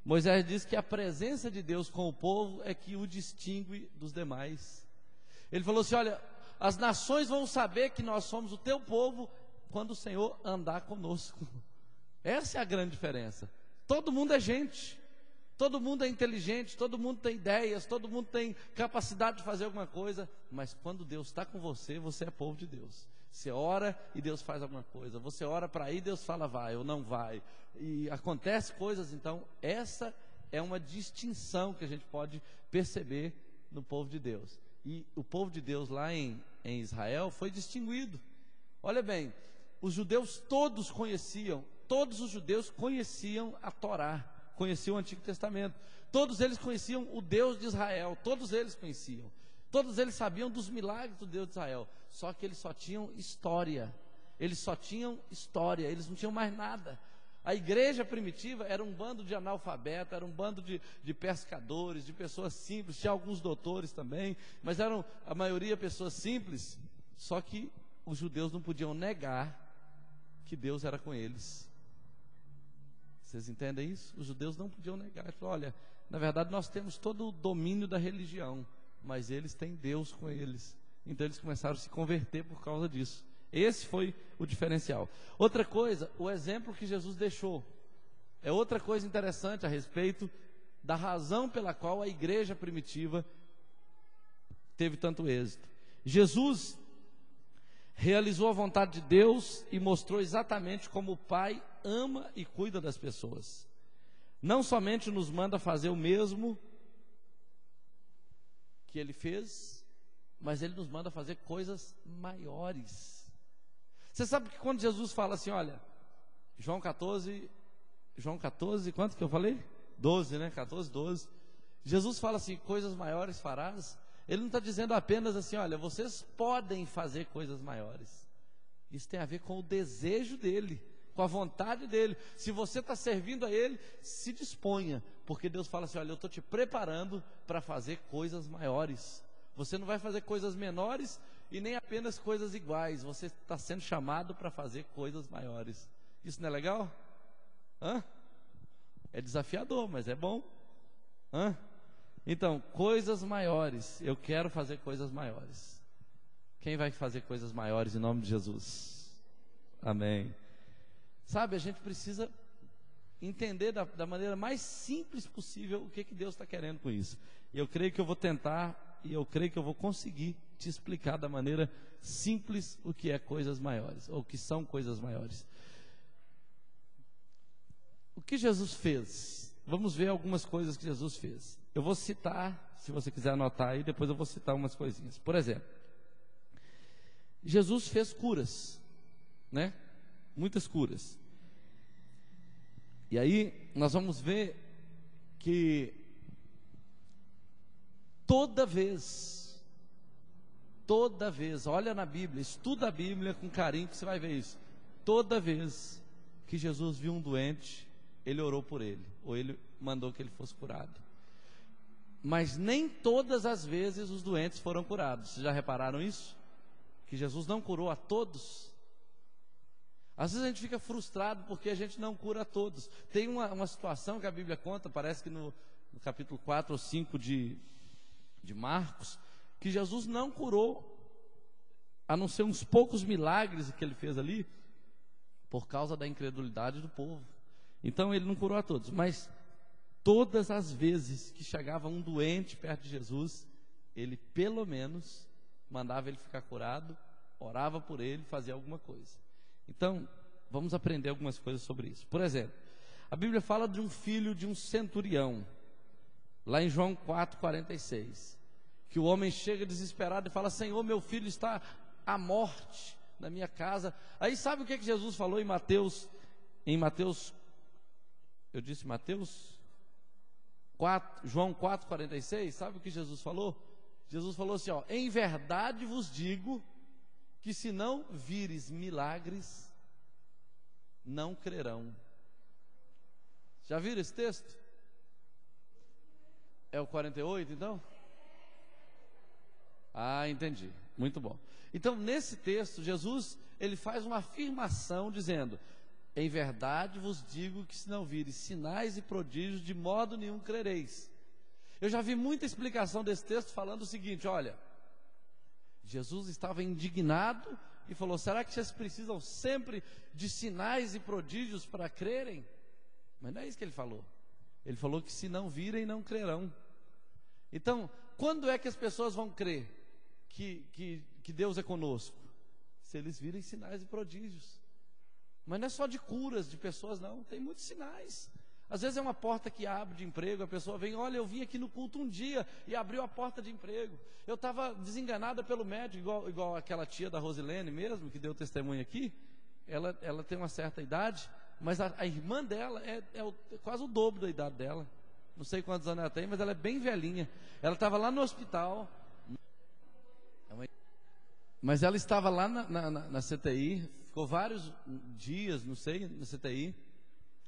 Moisés diz que a presença de Deus com o povo é que o distingue dos demais. Ele falou assim, olha, as nações vão saber que nós somos o teu povo quando o Senhor andar conosco. Essa é a grande diferença. Todo mundo é gente, todo mundo é inteligente, todo mundo tem ideias, todo mundo tem capacidade de fazer alguma coisa, mas quando Deus está com você, você é povo de Deus. Você ora e Deus faz alguma coisa, você ora para ir, Deus fala vai ou não vai, e acontece coisas. Então essa é uma distinção que a gente pode perceber no povo de Deus. E o povo de Deus lá em Israel foi distinguido. Olha bem, os judeus todos os judeus conheciam a Torá, conheciam o Antigo Testamento, todos eles conheciam o Deus de Israel, todos eles conheciam, todos eles sabiam dos milagres do Deus de Israel, só que eles só tinham história, eles não tinham mais nada. A igreja primitiva era um bando de analfabetos, era um bando de pescadores, de pessoas simples, tinha alguns doutores também, mas eram a maioria pessoas simples, só que os judeus não podiam negar que Deus era com eles. Vocês entendem isso? Os judeus não podiam negar. Ele falou, olha, na verdade nós temos todo o domínio da religião, mas eles têm Deus com eles. Então eles começaram a se converter por causa disso. Esse foi o diferencial. Outra coisa, o exemplo que Jesus deixou. É outra coisa interessante a respeito da razão pela qual a igreja primitiva teve tanto êxito. Jesus realizou a vontade de Deus e mostrou exatamente como o Pai ama e cuida das pessoas. Não somente nos manda fazer o mesmo que Ele fez, mas Ele nos manda fazer coisas maiores. Você sabe que quando Jesus fala assim, olha, João 14, quanto que eu falei? 12, né? 14, 12. Jesus fala assim, coisas maiores farás. Ele não está dizendo apenas assim, olha, vocês podem fazer coisas maiores. Isso tem a ver com o desejo dele, com a vontade dele. Se você está servindo a ele, se disponha, porque Deus fala assim, olha, eu estou te preparando para fazer coisas maiores. Você não vai fazer coisas menores e nem apenas coisas iguais. Você está sendo chamado para fazer coisas maiores. Isso não é legal? É desafiador, mas é bom. Então, coisas maiores. Eu quero fazer coisas maiores. Quem vai fazer coisas maiores em nome de Jesus? Amém. Sabe, a gente precisa entender da maneira mais simples possível o que Deus está querendo com isso. E eu creio que eu vou tentar, e eu creio que eu vou conseguir te explicar da maneira simples o que é coisas maiores, ou o que são coisas maiores. O que Jesus fez? Vamos ver algumas coisas que Jesus fez. Eu vou citar, se você quiser anotar aí, depois eu vou citar umas coisinhas. Por exemplo, Jesus fez curas, né? Muitas curas. E aí nós vamos ver que Toda vez, olha na Bíblia, estuda a Bíblia com carinho que você vai ver isso. Toda vez que Jesus viu um doente, ele orou por ele, ou ele mandou que ele fosse curado. Mas nem todas as vezes os doentes foram curados. Vocês já repararam isso? Que Jesus não curou a todos. Às vezes a gente fica frustrado porque a gente não cura a todos. Tem uma situação que a Bíblia conta, parece que no capítulo 4 ou 5 de Marcos, que Jesus não curou, a não ser uns poucos milagres que ele fez ali, por causa da incredulidade do povo. Então ele não curou a todos, mas todas as vezes que chegava um doente perto de Jesus, ele pelo menos mandava ele ficar curado, orava por ele, fazia alguma coisa. Então, vamos aprender algumas coisas sobre isso. Por exemplo, a Bíblia fala de um filho de um centurião, lá em João 4,46, que o homem chega desesperado e fala: Senhor, meu filho está à morte na minha casa. Aí sabe o que Jesus falou em Mateus, eu disse Mateus 4, João 4,46, sabe o que Jesus falou? Jesus falou assim, ó: em verdade vos digo, que se não vires milagres, não crerão. Já viram esse texto? É o 48 então? Ah, entendi, muito bom. Então nesse texto, Jesus, ele faz uma afirmação dizendo: em verdade vos digo que se não vires sinais e prodígios, de modo nenhum crereis. Eu já vi muita explicação desse texto falando o seguinte: olha, Jesus estava indignado e falou: será que vocês precisam sempre de sinais e prodígios para crerem? Mas não é isso que ele falou. Ele falou que se não virem, não crerão. Então, quando é que as pessoas vão crer que Deus é conosco? Se eles virem sinais e prodígios. Mas não é só de curas de pessoas, não, tem muitos sinais. Às vezes é uma porta que abre de emprego, a pessoa vem: olha, eu vim aqui no culto um dia e abriu a porta de emprego. Eu estava desenganada pelo médico, igual aquela tia da Rosilene mesmo, que deu testemunho aqui. Ela tem uma certa idade, mas a irmã dela é quase o dobro da idade dela. Não sei quantos anos ela tem, mas ela é bem velhinha. Ela estava lá no hospital, mas ela estava lá na CTI, ficou vários dias, não sei, na CTI.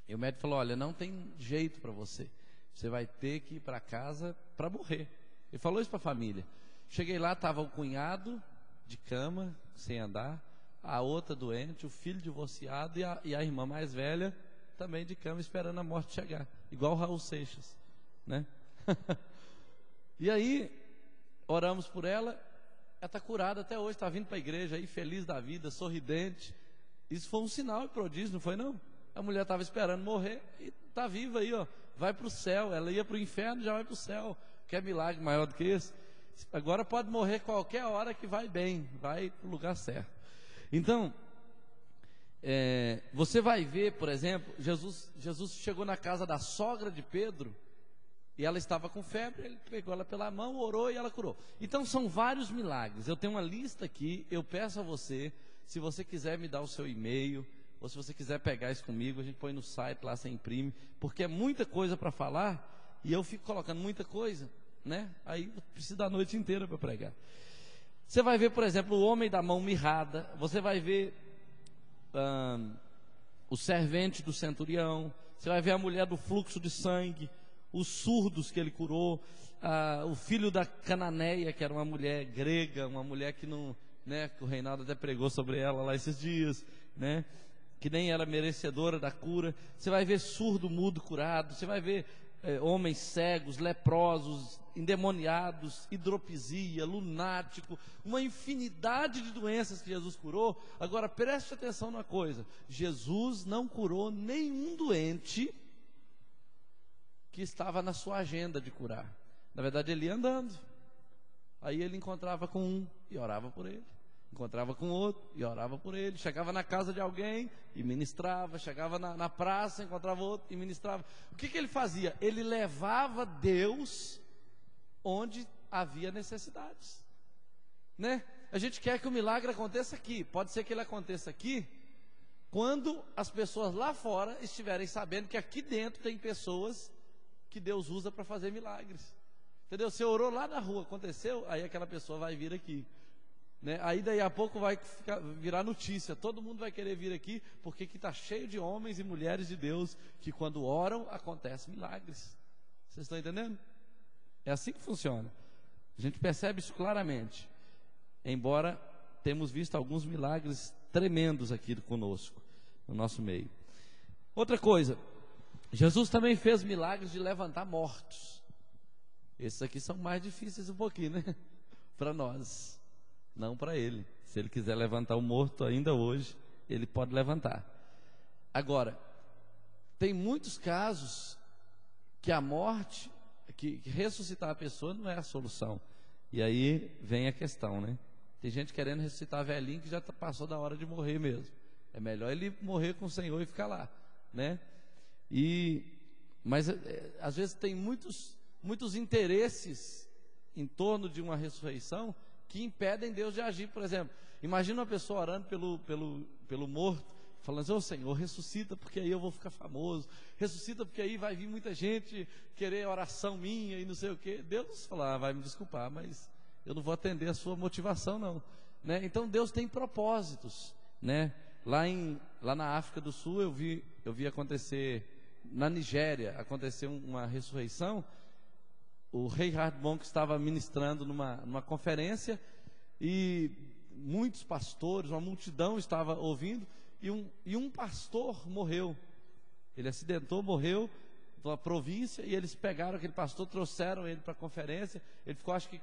E o médico falou: olha, não tem jeito para você. Você vai ter que ir para casa para morrer. Ele falou isso para a família. Cheguei lá, estava o cunhado de cama, sem andar, a outra doente, o filho divorciado e a irmã mais velha também de cama, esperando a morte chegar. Igual o Raul Seixas, né? E aí, oramos por ela. Ela está curada até hoje, está vindo para a igreja aí, feliz da vida, sorridente. Isso foi um sinal e prodígio, não foi não? A mulher estava esperando morrer e está viva aí, ó. Vai para o céu. Ela ia para o inferno e já vai para o céu. Quer milagre maior do que esse? Agora pode morrer qualquer hora que vai bem, vai para o lugar certo. Então, você vai ver, por exemplo, Jesus chegou na casa da sogra de Pedro e ela estava com febre. Ele pegou ela pela mão, orou e ela curou. Então são vários milagres. Eu tenho uma lista aqui. Eu peço a você, se você quiser me dar o seu e-mail, ou se você quiser pegar isso comigo, a gente põe no site lá, você imprime, porque é muita coisa para falar e eu fico colocando muita coisa, né? Aí eu preciso da noite inteira para pregar. Você vai ver, por exemplo, o homem da mão mirrada. Você vai ver o servente do centurião. Você vai ver a mulher do fluxo de sangue, os surdos que ele curou, o filho da cananeia, que era uma mulher grega, uma mulher que não, né, que o Reinaldo até pregou sobre ela lá esses dias, né, que nem era merecedora da cura. Você vai ver surdo, mudo curado. Você vai ver homens cegos, leprosos, endemoniados, hidropisia, lunático, uma infinidade de doenças que Jesus curou. Agora preste atenção numa coisa: Jesus não curou nenhum doente que estava na sua agenda de curar. Na verdade, ele ia andando, aí ele encontrava com um e orava por ele, encontrava com outro e orava por ele, chegava na casa de alguém e ministrava, chegava na praça, encontrava outro e ministrava. O que ele fazia? Ele levava Deus onde havia necessidades, né? A gente quer que o milagre aconteça aqui. Pode ser que ele aconteça aqui quando as pessoas lá fora estiverem sabendo que aqui dentro tem pessoas que Deus usa para fazer milagres. Entendeu? Você orou lá na rua, aconteceu, aí aquela pessoa vai vir aqui, né? Aí daí a pouco vai virar notícia, todo mundo vai querer vir aqui, porque aqui está cheio de homens e mulheres de Deus, que quando oram, acontecem milagres. Vocês estão entendendo? É assim que funciona. A gente percebe isso claramente, embora temos visto alguns milagres tremendos aqui conosco, no nosso meio. Outra coisa, Jesus também fez milagres de levantar mortos. Esses aqui são mais difíceis um pouquinho, né? Para nós, não para ele. Se ele quiser levantar o morto ainda hoje, ele pode levantar. Agora, tem muitos casos que a morte, que ressuscitar a pessoa não é a solução. E aí vem a questão, né? Tem gente querendo ressuscitar velhinho que já passou da hora de morrer mesmo. É melhor ele morrer com o Senhor e ficar lá, né? Mas às vezes tem muitos interesses em torno de uma ressurreição que impedem Deus de agir. Por exemplo, imagina uma pessoa orando pelo morto, falando assim: ô Senhor, ressuscita porque aí eu vou ficar famoso, ressuscita porque aí vai vir muita gente querer oração minha e não sei o que. Deus fala: vai me desculpar, mas eu não vou atender a sua motivação não, né? Então Deus tem propósitos, né? Lá na África do Sul eu vi acontecer, na Nigéria aconteceu uma ressurreição. O rei Hardmonk estava ministrando numa conferência e muitos pastores, uma multidão estava ouvindo, e um pastor morreu. Ele acidentou, morreu, da província, e eles pegaram aquele pastor, trouxeram ele para a conferência. Ele ficou acho que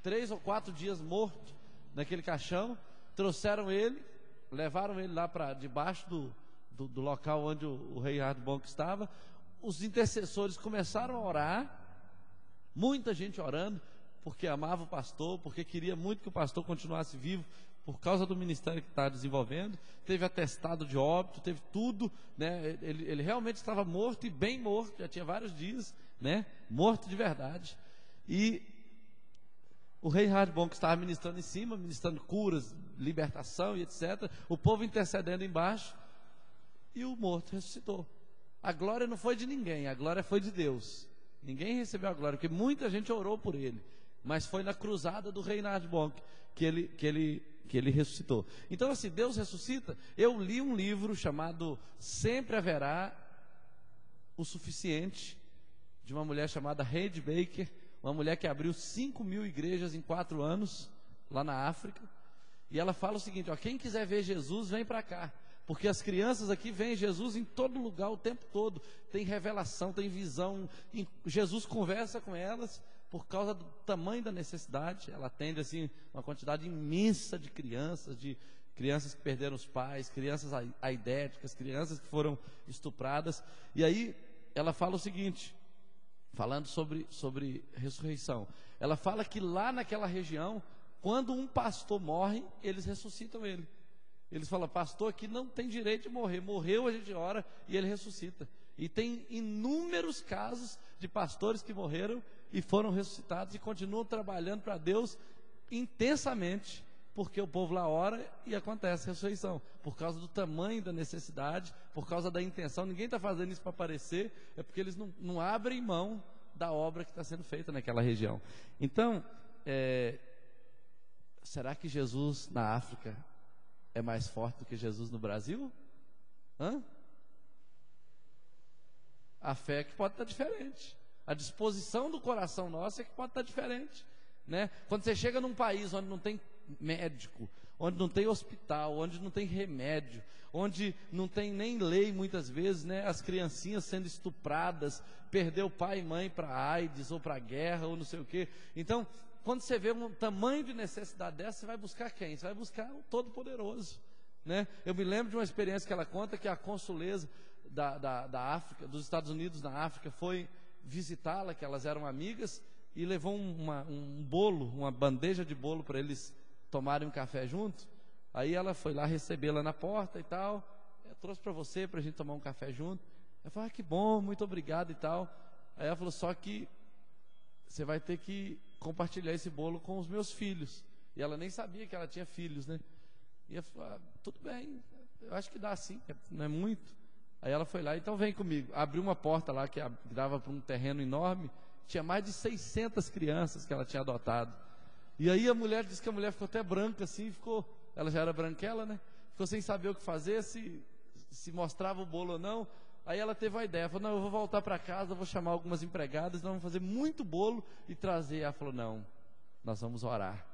3 ou 4 dias morto naquele caixão. Trouxeram ele, levaram ele lá para debaixo do local onde o rei Hardmonk estava. Os intercessores começaram a orar, muita gente orando, porque amava o pastor, porque queria muito que o pastor continuasse vivo, por causa do ministério que está desenvolvendo. Teve atestado de óbito, teve tudo, né? Ele realmente estava morto, e bem morto, já tinha vários dias, né? Morto de verdade. E o rei Hardmonk estava ministrando em cima, ministrando curas, libertação e etc. O povo intercedendo embaixo, e o morto ressuscitou. A glória não foi de ninguém, a glória foi de Deus. Ninguém recebeu a glória, porque muita gente orou por ele, mas foi na cruzada do rei Hardmonk que ele ressuscitou. Então assim, Deus ressuscita. Eu li um livro chamado Sempre Haverá o Suficiente, de uma mulher chamada Heidi Baker, uma mulher que abriu 5.000 igrejas em 4 anos, lá na África. E ela fala o seguinte: ó, quem quiser ver Jesus, vem para cá, porque as crianças aqui veem Jesus em todo lugar, o tempo todo. Tem revelação, tem visão, Jesus conversa com elas, por causa do tamanho da necessidade. Ela atende assim uma quantidade imensa de crianças que perderam os pais, crianças aidéticas, crianças que foram estupradas. E aí ela fala o seguinte, falando sobre ressurreição. Ela fala que lá naquela região, quando um pastor morre, eles ressuscitam ele. Eles falam: pastor aqui não tem direito de morrer, morreu, a gente ora e ele ressuscita. E tem inúmeros casos de pastores que morreram e foram ressuscitados e continuam trabalhando para Deus intensamente, porque o povo lá ora e acontece a ressurreição, por causa do tamanho da necessidade, por causa da intenção. Ninguém está fazendo isso para aparecer, é porque eles não abrem mão da obra que está sendo feita naquela região. Então, será que Jesus na África é mais forte do que Jesus no Brasil? A fé é que pode estar diferente, a disposição do coração nosso é que pode estar diferente, né? Quando você chega num país onde não tem médico, onde não tem hospital, onde não tem remédio, onde não tem nem lei muitas vezes, né? As criancinhas sendo estupradas, perdeu pai e mãe para AIDS ou para guerra ou não sei o quê. Então, quando você vê um tamanho de necessidade dessa, você vai buscar quem? Você vai buscar o Todo-Poderoso, né? Eu me lembro de uma experiência que ela conta, que a consuleza da África, dos Estados Unidos na África, foi visitá-la, que elas eram amigas, e levou um bolo, uma bandeja de bolo para eles tomarem um café junto. Aí ela foi lá recebê-la na porta e tal. Eu trouxe para você, para a gente tomar um café junto. Ela falou: que bom, muito obrigado e tal. Aí ela falou: só que você vai ter que compartilhar esse bolo com os meus filhos. E ela nem sabia que ela tinha filhos, né? E eu falei: tudo bem, eu acho que dá sim, não é muito. Aí ela foi lá: então vem comigo. Abriu uma porta lá que dava para um terreno enorme, Tinha mais de 600 crianças que ela tinha adotado. E aí a mulher disse que a mulher ficou até branca assim, ela já era branquela, né? Ficou sem saber o que fazer, se mostrava o bolo ou não. Aí ela teve uma ideia, falou, não, eu vou voltar para casa, vou chamar algumas empregadas, nós vamos fazer muito bolo e trazer. Ela falou, não, nós vamos orar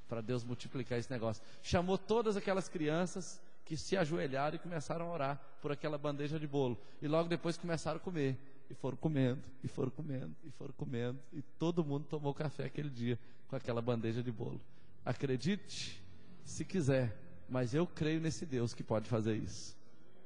para Deus multiplicar esse negócio. Chamou todas aquelas crianças que se ajoelharam e começaram a orar por aquela bandeja de bolo. E logo depois começaram a comer. E foram comendo, e foram comendo, e foram comendo. E todo mundo tomou café aquele dia com aquela bandeja de bolo. Acredite, se quiser, mas eu creio nesse Deus que pode fazer isso.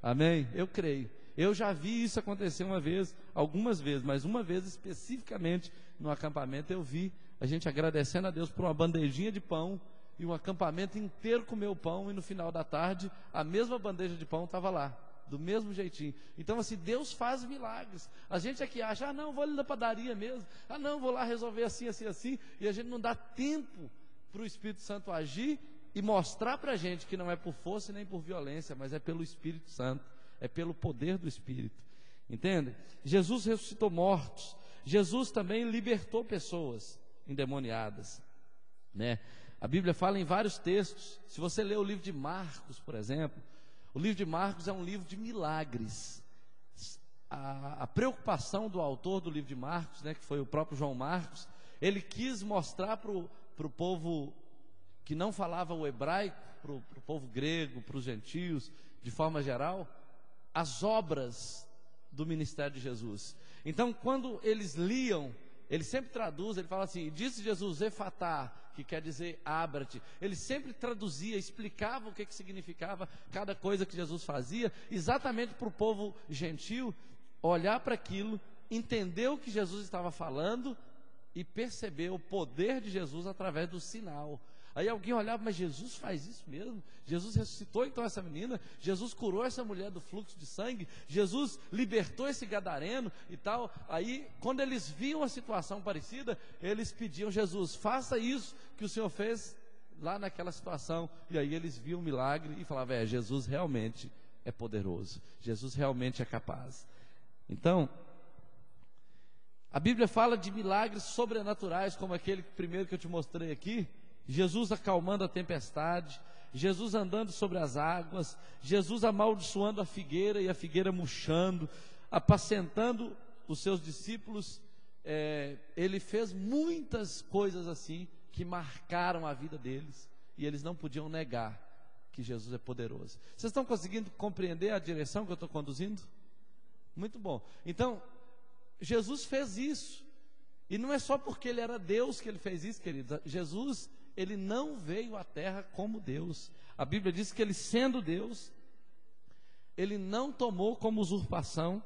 Amém? Eu creio. Eu já vi isso acontecer uma vez, algumas vezes, mas uma vez especificamente no acampamento eu vi a gente agradecendo a Deus por uma bandejinha de pão, e um acampamento inteiro comeu pão, e no final da tarde a mesma bandeja de pão estava lá, do mesmo jeitinho. Então assim, Deus faz milagres. A gente aqui acha, não, vou ali na padaria mesmo, não, vou lá resolver assim, assim, assim, e a gente não dá tempo para o Espírito Santo agir e mostrar para a gente que não é por força nem por violência, mas é pelo Espírito Santo, é pelo poder do Espírito. Entende? Jesus ressuscitou mortos. Jesus também libertou pessoas endemoniadas, né? A Bíblia fala em vários textos. Se você ler o livro de Marcos, por exemplo, o livro de Marcos é um livro de milagres. A preocupação do autor do livro de Marcos, né, que foi o próprio João Marcos, ele quis mostrar para o povo que não falava o hebraico, para o povo grego, para os gentios, de forma geral, as obras do ministério de Jesus. Então, quando eles liam, ele sempre traduz, ele fala assim, disse Jesus, Efatá, que quer dizer abra-te. Ele sempre traduzia, explicava o que significava cada coisa que Jesus fazia, exatamente para o povo gentil olhar para aquilo, entender o que Jesus estava falando e perceber o poder de Jesus através do sinal. Aí alguém olhava, mas Jesus faz isso mesmo? Jesus ressuscitou então essa menina? Jesus curou essa mulher do fluxo de sangue? Jesus libertou esse gadareno e tal? Aí, quando eles viam a situação parecida, eles pediam, Jesus, faça isso que o Senhor fez lá naquela situação. E aí eles viam o milagre e falavam, Jesus realmente é poderoso, Jesus realmente é capaz. Então, a Bíblia fala de milagres sobrenaturais, como aquele primeiro que eu te mostrei aqui, Jesus acalmando a tempestade, Jesus andando sobre as águas, Jesus amaldiçoando a figueira e a figueira murchando, apacentando os seus discípulos. Ele fez muitas coisas assim que marcaram a vida deles, e eles não podiam negar que Jesus é poderoso. Vocês estão conseguindo compreender a direção que eu estou conduzindo? Muito bom. Então, Jesus fez isso, e não é só porque ele era Deus que ele fez isso, queridos. Jesus, ele não veio à terra como Deus. A Bíblia diz que ele, sendo Deus, ele não tomou como usurpação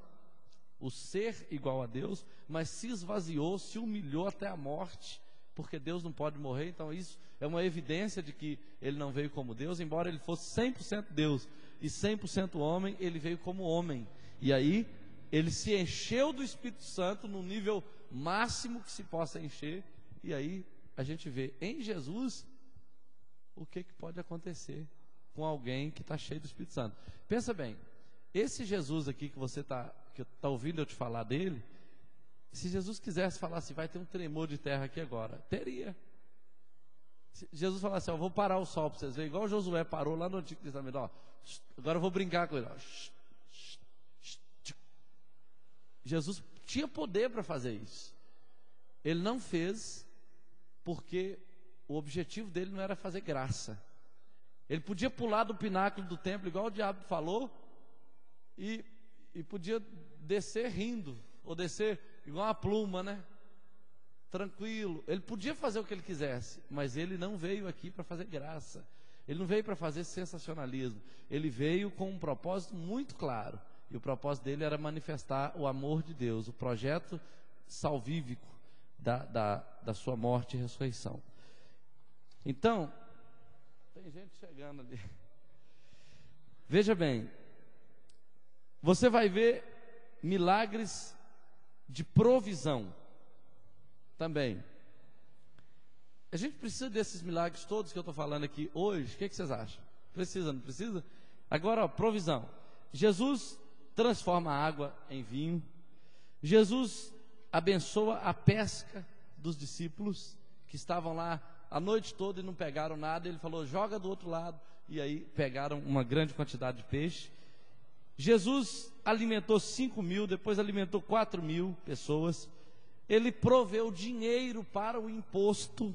o ser igual a Deus, mas se esvaziou, se humilhou até a morte, porque Deus não pode morrer. Então isso é uma evidência de que ele não veio como Deus. Embora ele fosse 100% Deus e 100% homem, ele veio como homem. E aí ele se encheu do Espírito Santo no nível máximo que se possa encher. E aí a gente vê em Jesus o que pode acontecer com alguém que está cheio do Espírito Santo. Pensa bem, esse Jesus aqui que você está ouvindo eu te falar dele, se Jesus quisesse falar assim, vai ter um tremor de terra aqui agora, teria. Se Jesus falasse, vou parar o sol para vocês verem, igual Josué parou lá no Antigo Testamento, agora eu vou brincar com ele. Jesus tinha poder para fazer isso. Ele não fez, porque o objetivo dele não era fazer graça. Ele podia pular do pináculo do templo, igual o diabo falou, e podia descer rindo, ou descer igual uma pluma, né? Tranquilo. Ele podia fazer o que ele quisesse, mas ele não veio aqui para fazer graça. Ele não veio para fazer sensacionalismo. Ele veio com um propósito muito claro, e o propósito dele era manifestar o amor de Deus, o projeto salvífico da sua morte e ressurreição. Então, tem gente chegando ali. Veja bem, você vai ver milagres de provisão também. A gente precisa desses milagres todos que eu estou falando aqui hoje. O que vocês acham? Precisa, não precisa? Agora, provisão. Jesus transforma a água em vinho. Jesus abençoa a pesca dos discípulos que estavam lá a noite toda e não pegaram nada. Ele falou: joga do outro lado, e aí pegaram uma grande quantidade de peixe. Jesus alimentou 5.000, depois alimentou 4.000 pessoas. Ele proveu dinheiro para o imposto.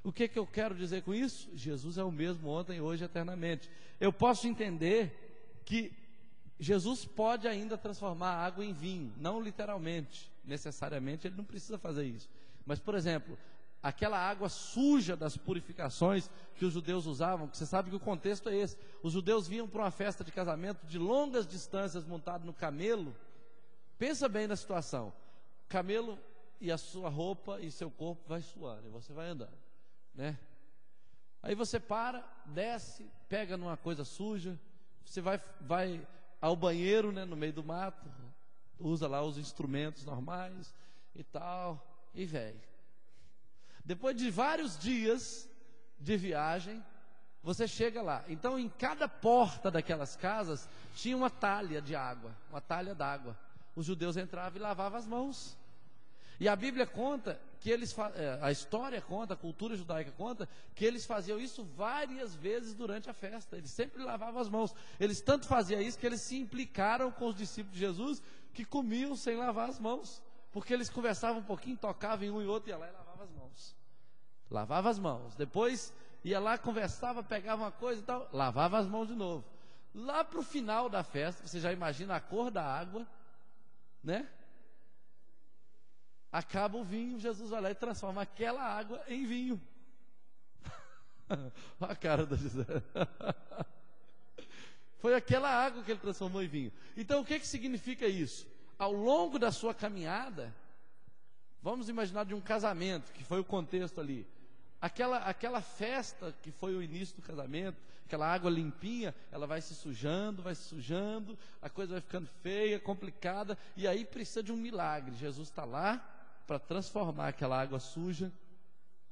O que eu quero dizer com isso? Jesus é o mesmo ontem, hoje e eternamente. Eu posso entender que Jesus pode ainda transformar água em vinho, não literalmente, necessariamente ele não precisa fazer isso. Mas, por exemplo, aquela água suja das purificações que os judeus usavam, que você sabe que o contexto é esse. Os judeus vinham para uma festa de casamento de longas distâncias montado no camelo. Pensa bem na situação. Camelo, e a sua roupa e seu corpo vai suando, e você vai andando, né? Aí você para, desce, pega numa coisa suja, você vai ao banheiro, né, no meio do mato, usa lá os instrumentos normais e tal, e velho. Depois de vários dias de viagem, você chega lá. Então, em cada porta daquelas casas tinha uma talha de água, uma talha d'água. Os judeus entravam e lavavam as mãos. E a Bíblia conta que a história conta, a cultura judaica conta, que eles faziam isso várias vezes durante a festa. Eles sempre lavavam as mãos. Eles tanto faziam isso que eles se implicaram com os discípulos de Jesus, que comiam sem lavar as mãos. Porque eles conversavam um pouquinho, tocavam em um e outro, ia lá e lavava as mãos. Lavava as mãos. Depois ia lá, conversava, pegava uma coisa e tal, lavava as mãos de novo. Lá para o final da festa, você já imagina a cor da água, né? Acaba o vinho, Jesus vai lá e transforma aquela água em vinho. Olha a cara da Gisele. Foi aquela água que ele transformou em vinho. Então o que significa isso? Ao longo da sua caminhada, vamos imaginar de um casamento, que foi o contexto ali. Aquela festa que foi o início do casamento, aquela água limpinha, ela vai se sujando, a coisa vai ficando feia, complicada, e aí precisa de um milagre. Jesus está lá para transformar aquela água suja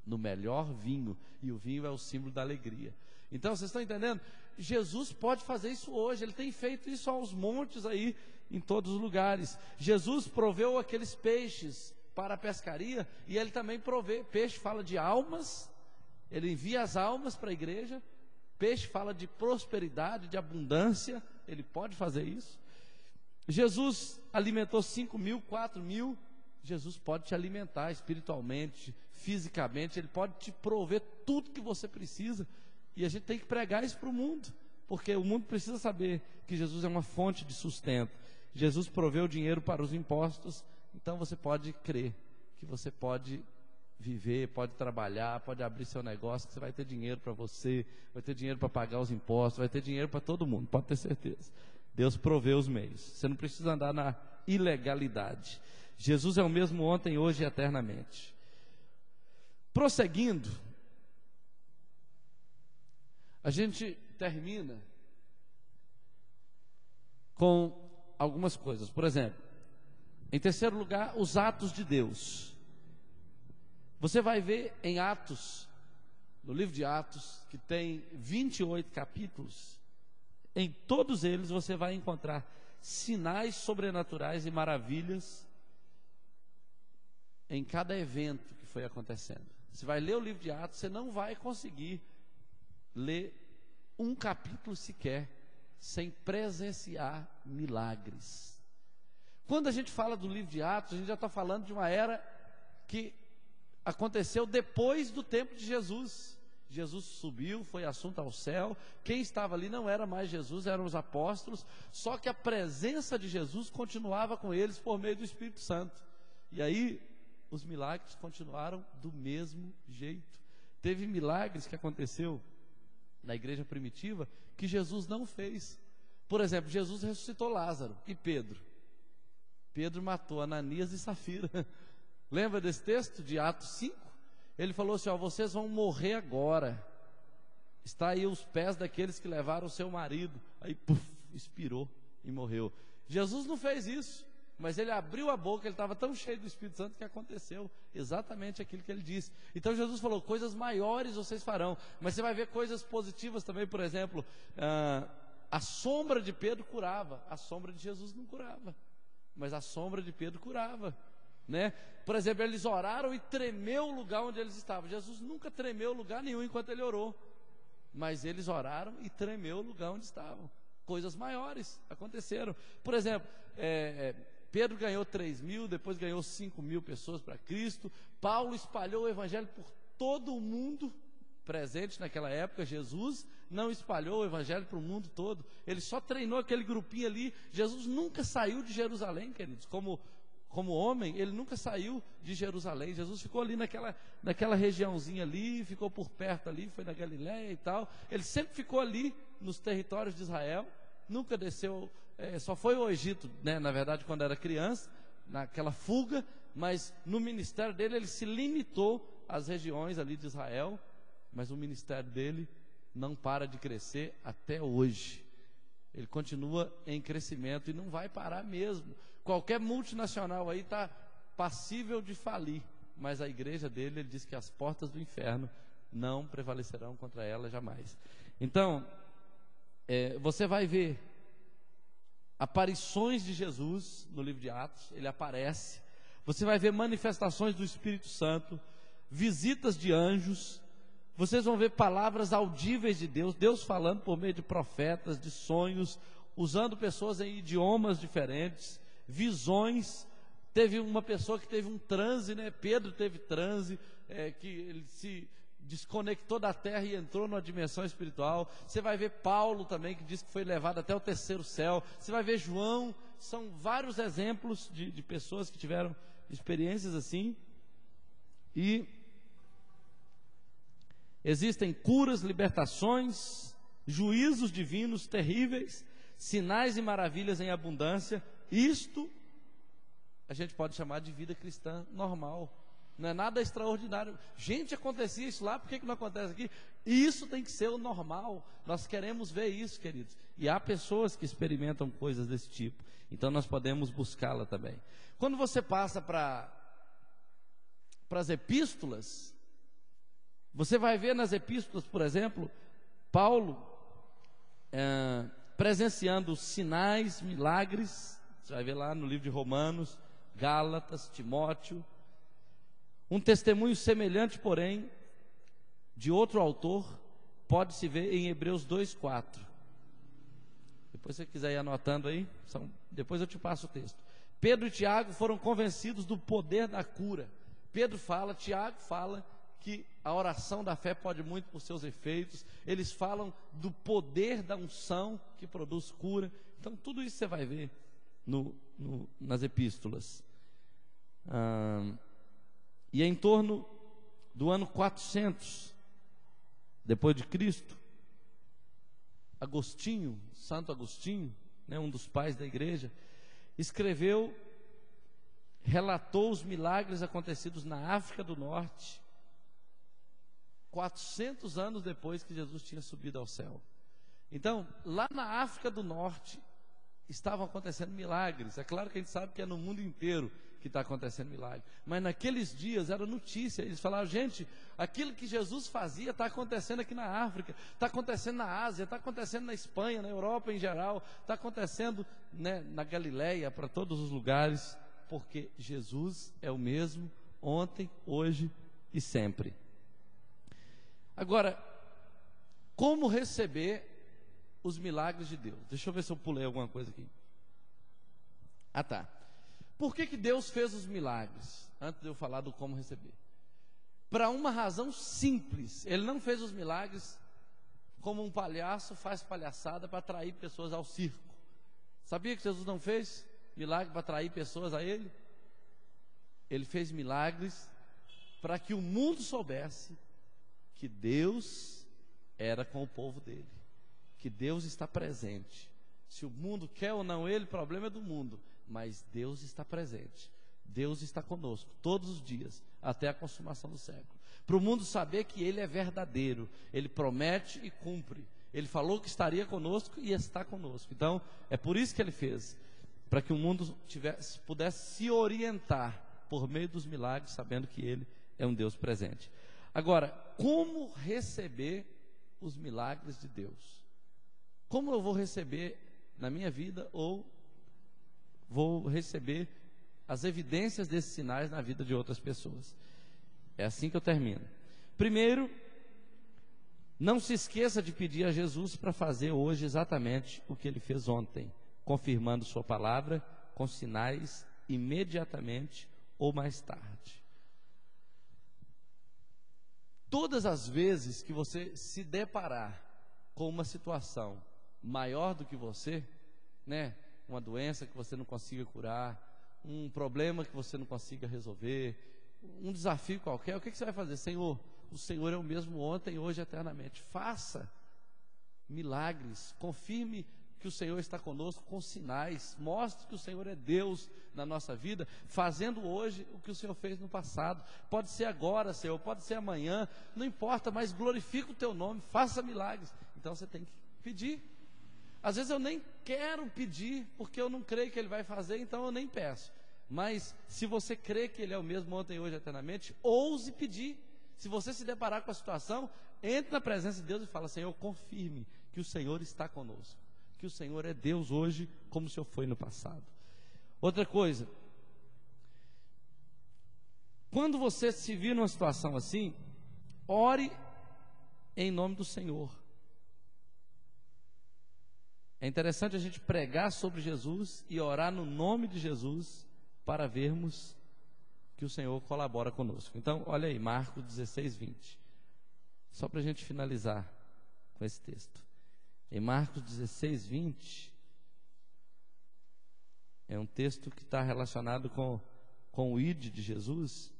no melhor vinho, e o vinho é o símbolo da alegria. Então vocês estão entendendo? Jesus pode fazer isso hoje, ele tem feito isso aos montes aí, em todos os lugares. Jesus proveu aqueles peixes para a pescaria, e ele também provê. Peixe fala de almas, ele envia as almas para a igreja. Peixe fala de prosperidade, de abundância, ele pode fazer isso. Jesus alimentou 5.000, 4.000. Jesus pode te alimentar espiritualmente, fisicamente, ele pode te prover tudo que você precisa, e a gente tem que pregar isso para o mundo, porque o mundo precisa saber que Jesus é uma fonte de sustento. Jesus proveu dinheiro para os impostos, então você pode crer que você pode viver, pode trabalhar, pode abrir seu negócio, que você vai ter dinheiro para você, vai ter dinheiro para pagar os impostos, vai ter dinheiro para todo mundo, pode ter certeza. Deus provê os meios, você não precisa andar na ilegalidade. Jesus é o mesmo ontem, hoje e eternamente. Prosseguindo, a gente termina com algumas coisas. Por exemplo, em terceiro lugar, os atos de Deus. Você vai ver em Atos, no livro de Atos, que tem 28 capítulos, em todos eles você vai encontrar sinais sobrenaturais e maravilhas em cada evento que foi acontecendo. Você vai ler o livro de Atos, você não vai conseguir ler um capítulo sequer sem presenciar milagres. Quando a gente fala do livro de Atos, a gente já está falando de uma era que aconteceu depois do tempo de Jesus. Jesus subiu, foi assunto ao céu. Quem estava ali não era mais Jesus, eram os apóstolos. Só que a presença de Jesus continuava com eles por meio do Espírito Santo. E aí os milagres continuaram do mesmo jeito. Teve milagres que aconteceu na igreja primitiva que Jesus não fez. Por exemplo, Jesus ressuscitou Lázaro e Pedro. Pedro matou Ananias e Safira. Lembra desse texto de Atos 5? Ele falou assim: ó, vocês vão morrer agora. Está aí os pés daqueles que levaram o seu marido. Aí, puf, expirou e morreu. Jesus não fez isso, mas ele abriu a boca, ele estava tão cheio do Espírito Santo que aconteceu exatamente aquilo que ele disse. Então Jesus falou: coisas maiores vocês farão. Mas você vai ver coisas positivas também. Por exemplo, a sombra de Pedro curava, a sombra de Jesus não curava. mas a sombra de Pedro curava, né? Por exemplo, eles oraram e tremeu o lugar onde eles estavam. Jesus nunca tremeu lugar nenhum enquanto ele orou, mas eles oraram e tremeu o lugar onde estavam. Coisas maiores aconteceram. Por exemplo, Pedro ganhou 3.000, depois ganhou 5.000 pessoas para Cristo. Paulo espalhou o evangelho por todo o mundo presente naquela época. Jesus não espalhou o evangelho para o mundo todo, ele só treinou aquele grupinho ali. Jesus nunca saiu de Jerusalém, queridos, como homem, ele nunca saiu de Jerusalém. Jesus ficou ali naquela regiãozinha ali, ficou por perto ali, foi na Galiléia e tal. Ele sempre ficou ali nos territórios de Israel, nunca desceu, só foi ao Egito, né, na verdade, quando era criança, naquela fuga, mas no ministério dele, ele se limitou às regiões ali de Israel, mas o ministério dele não para de crescer até hoje. Ele continua em crescimento e não vai parar mesmo. Qualquer multinacional aí está passível de falir, mas a igreja dele, ele diz que as portas do inferno não prevalecerão contra ela jamais. Então, você vai ver aparições de Jesus no livro de Atos, ele aparece. Você vai ver manifestações do Espírito Santo, visitas de anjos. Vocês vão ver palavras audíveis de Deus, Deus falando por meio de profetas, de sonhos, usando pessoas em idiomas diferentes, visões. Teve uma pessoa que teve um transe, né? Pedro teve transe, que ele se desconectou da terra e entrou numa dimensão espiritual. Você vai ver Paulo também, que diz que foi levado até o terceiro céu. Você vai ver João. São vários exemplos de pessoas que tiveram experiências assim. E existem curas, libertações, juízos divinos terríveis, sinais e maravilhas em abundância. Isto a gente pode chamar de vida cristã normal. Não é nada extraordinário. Gente, acontecia isso lá, por que não acontece aqui? Isso tem que ser o normal. Nós queremos ver isso, queridos. E há pessoas que experimentam coisas desse tipo. Então nós podemos buscá-la também. Quando você passa para as epístolas, você vai ver nas epístolas, por exemplo, Paulo presenciando sinais, milagres. Você vai ver lá no livro de Romanos, Gálatas, Timóteo. Um testemunho semelhante, porém, de outro autor, pode-se ver em Hebreus 2,4. Depois, se você quiser ir anotando aí, depois eu te passo o texto. Pedro e Tiago foram convencidos do poder da cura. Pedro fala, Tiago fala que a oração da fé pode muito por seus efeitos. Eles falam do poder da unção que produz cura. Então, tudo isso você vai ver nas epístolas. E em torno do ano 400 depois de Cristo, Agostinho, Santo Agostinho, né, um dos pais da igreja, relatou os milagres acontecidos na África do Norte, 400 anos depois que Jesus tinha subido ao céu. Então, lá na África do Norte estavam acontecendo milagres. É claro que a gente sabe que é no mundo inteiro que está acontecendo milagre, mas naqueles dias era notícia. Eles falaram, gente, aquilo que Jesus fazia está acontecendo aqui na África, está acontecendo na Ásia, está acontecendo na Espanha, na Europa em geral, está acontecendo, né, na Galiléia, para todos os lugares, porque Jesus é o mesmo ontem, hoje e sempre. Agora, como receber os milagres de Deus? Deixa eu ver se eu pulei alguma coisa aqui. Tá. Por que Deus fez os milagres? Antes de eu falar do como receber. Para uma razão simples. Ele não fez os milagres como um palhaço faz palhaçada para atrair pessoas ao circo. Sabia que Jesus não fez milagre para atrair pessoas a Ele? Ele fez milagres para que o mundo soubesse que Deus era com o povo dele, que Deus está presente. Se o mundo quer ou não Ele, o problema é do mundo, mas Deus está presente. Deus está conosco todos os dias, até a consumação do século, para o mundo saber que Ele é verdadeiro. Ele promete e cumpre. Ele falou que estaria conosco e está conosco. Então, é por isso que Ele fez, para que o mundo pudesse se orientar por meio dos milagres, sabendo que Ele é um Deus presente. Agora, como receber os milagres de Deus? Como eu vou receber na minha vida ou vou receber as evidências desses sinais na vida de outras pessoas. É assim que eu termino. Primeiro, não se esqueça de pedir a Jesus para fazer hoje exatamente o que ele fez ontem, confirmando sua palavra com sinais imediatamente ou mais tarde. Todas as vezes que você se deparar com uma situação maior do que você, né, uma doença que você não consiga curar, um problema que você não consiga resolver, um desafio qualquer, o que você vai fazer? Senhor, o Senhor é o mesmo ontem, hoje e eternamente. Faça milagres, confirme que o Senhor está conosco com sinais, mostre que o Senhor é Deus na nossa vida, fazendo hoje o que o Senhor fez no passado. Pode ser agora, Senhor, pode ser amanhã, não importa, mas glorifica o teu nome, faça milagres. Então você tem que pedir. Às vezes eu nem quero pedir, porque eu não creio que Ele vai fazer, então eu nem peço. Mas se você crê que Ele é o mesmo ontem, hoje e eternamente, ouse pedir. Se você se deparar com a situação, entre na presença de Deus e fala: Senhor, confirme que o Senhor está conosco, que o Senhor é Deus hoje, como o Senhor foi no passado. Outra coisa, quando você se vir numa situação assim, ore em nome do Senhor. É interessante a gente pregar sobre Jesus e orar no nome de Jesus para vermos que o Senhor colabora conosco. Então, olha aí, Marcos 16, 20. Só para a gente finalizar com esse texto. Em Marcos 16, 20, é um texto que está relacionado com o ID de Jesus.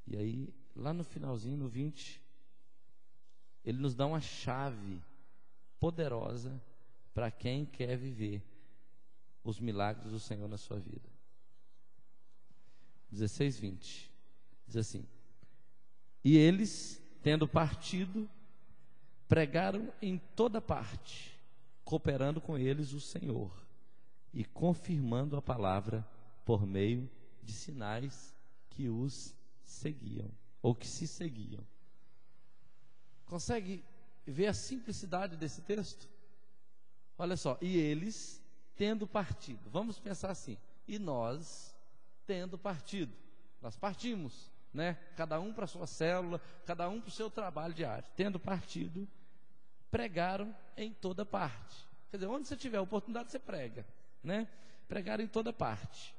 E aí, lá no finalzinho, no 20, ele nos dá uma chave poderosa para quem quer viver os milagres do Senhor na sua vida. 16, 20, diz assim: e eles, tendo partido, pregaram em toda parte, cooperando com eles o Senhor e confirmando a palavra por meio de sinais que os seguiam, ou que se seguiam. Consegue ver a simplicidade desse texto? Olha só, e eles tendo partido, vamos pensar assim, e nós tendo partido, nós partimos, né? Cada um para a sua célula, cada um para o seu trabalho diário, tendo partido, pregaram em toda parte. Quer dizer, onde você tiver oportunidade, você prega, né? Pregaram em toda parte,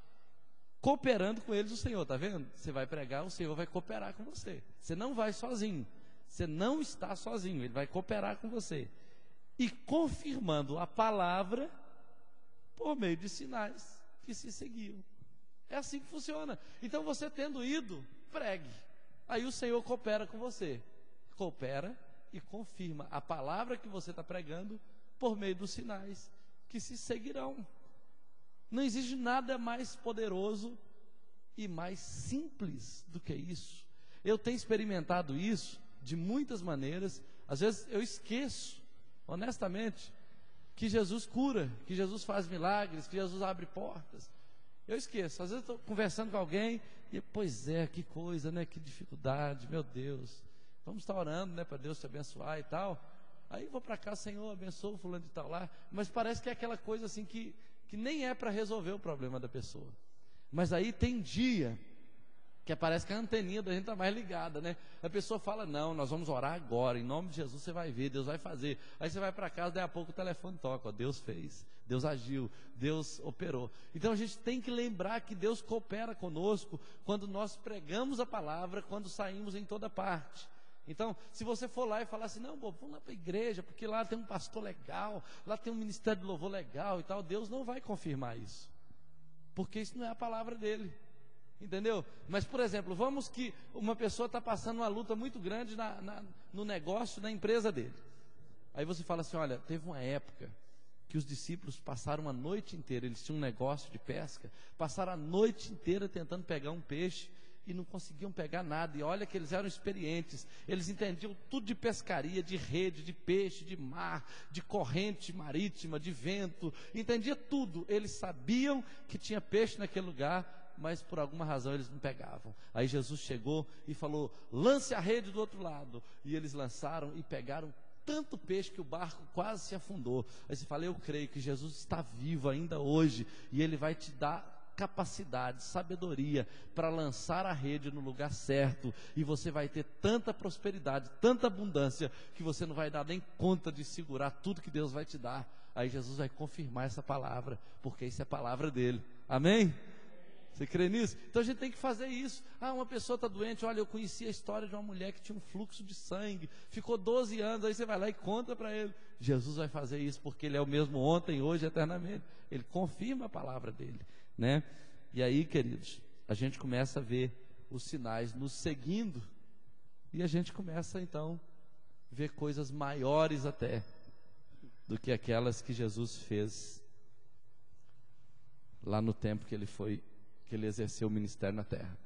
cooperando com eles o Senhor, tá vendo? Você vai pregar, o Senhor vai cooperar com você. Você não vai sozinho, você não está sozinho, Ele vai cooperar com você. E confirmando a palavra por meio de sinais que se seguiam. É assim que funciona. Então você tendo ido, pregue. Aí o Senhor coopera com você. Coopera e confirma a palavra que você está pregando por meio dos sinais que se seguirão. Não existe nada mais poderoso e mais simples do que isso. Eu tenho experimentado isso de muitas maneiras. Às vezes eu esqueço, honestamente, que Jesus cura, que Jesus faz milagres, que Jesus abre portas. Eu esqueço. Às vezes estou conversando com alguém e, pois é, que coisa, né? Que dificuldade, meu Deus. Vamos estar orando, né? Para Deus te abençoar e tal. Aí vou para cá, Senhor, abençoa o fulano de tal lá. Mas parece que é aquela coisa assim que nem é para resolver o problema da pessoa. Mas aí tem dia que parece que a anteninha da gente está mais ligada, né? A pessoa fala: não, nós vamos orar agora, em nome de Jesus você vai ver, Deus vai fazer. Aí você vai para casa, daí a pouco o telefone toca, ó, Deus fez, Deus agiu, Deus operou. Então a gente tem que lembrar que Deus coopera conosco quando nós pregamos a palavra, quando saímos em toda parte. Então, se você for lá e falar assim: não, vamos lá para a igreja, porque lá tem um pastor legal, lá tem um ministério de louvor legal e tal, Deus não vai confirmar isso, porque isso não é a palavra dele. Entendeu? Mas, por exemplo, vamos que uma pessoa está passando uma luta muito grande no negócio, na empresa dele. Aí você fala assim: olha, teve uma época que os discípulos passaram a noite inteira, eles tinham um negócio de pesca, passaram a noite inteira tentando pegar um peixe e não conseguiam pegar nada. E olha que eles eram experientes, eles entendiam tudo de pescaria, de rede, de peixe, de mar, de corrente marítima, de vento, entendia tudo. Eles sabiam que tinha peixe naquele lugar, mas por alguma razão eles não pegavam. Aí Jesus chegou e falou: lance a rede do outro lado. E eles lançaram e pegaram tanto peixe que o barco quase se afundou. Aí você fala, eu creio que Jesus está vivo ainda hoje, e Ele vai te dar capacidade, sabedoria para lançar a rede no lugar certo, e você vai ter tanta prosperidade, tanta abundância, que você não vai dar nem conta de segurar tudo que Deus vai te dar. Aí Jesus vai confirmar essa palavra, porque isso é a palavra dele. Amém? Você crê nisso? Então a gente tem que fazer isso. Uma pessoa está doente. Olha, eu conheci a história de uma mulher que tinha um fluxo de sangue, ficou 12 anos, aí você vai lá e conta para ele. Jesus vai fazer isso, porque Ele é o mesmo ontem, hoje, eternamente. Ele confirma a palavra dele, né? E aí, queridos, a gente começa a ver os sinais nos seguindo, e a gente começa então a ver coisas maiores até do que aquelas que Jesus fez lá no tempo que Ele exerceu o ministério na terra.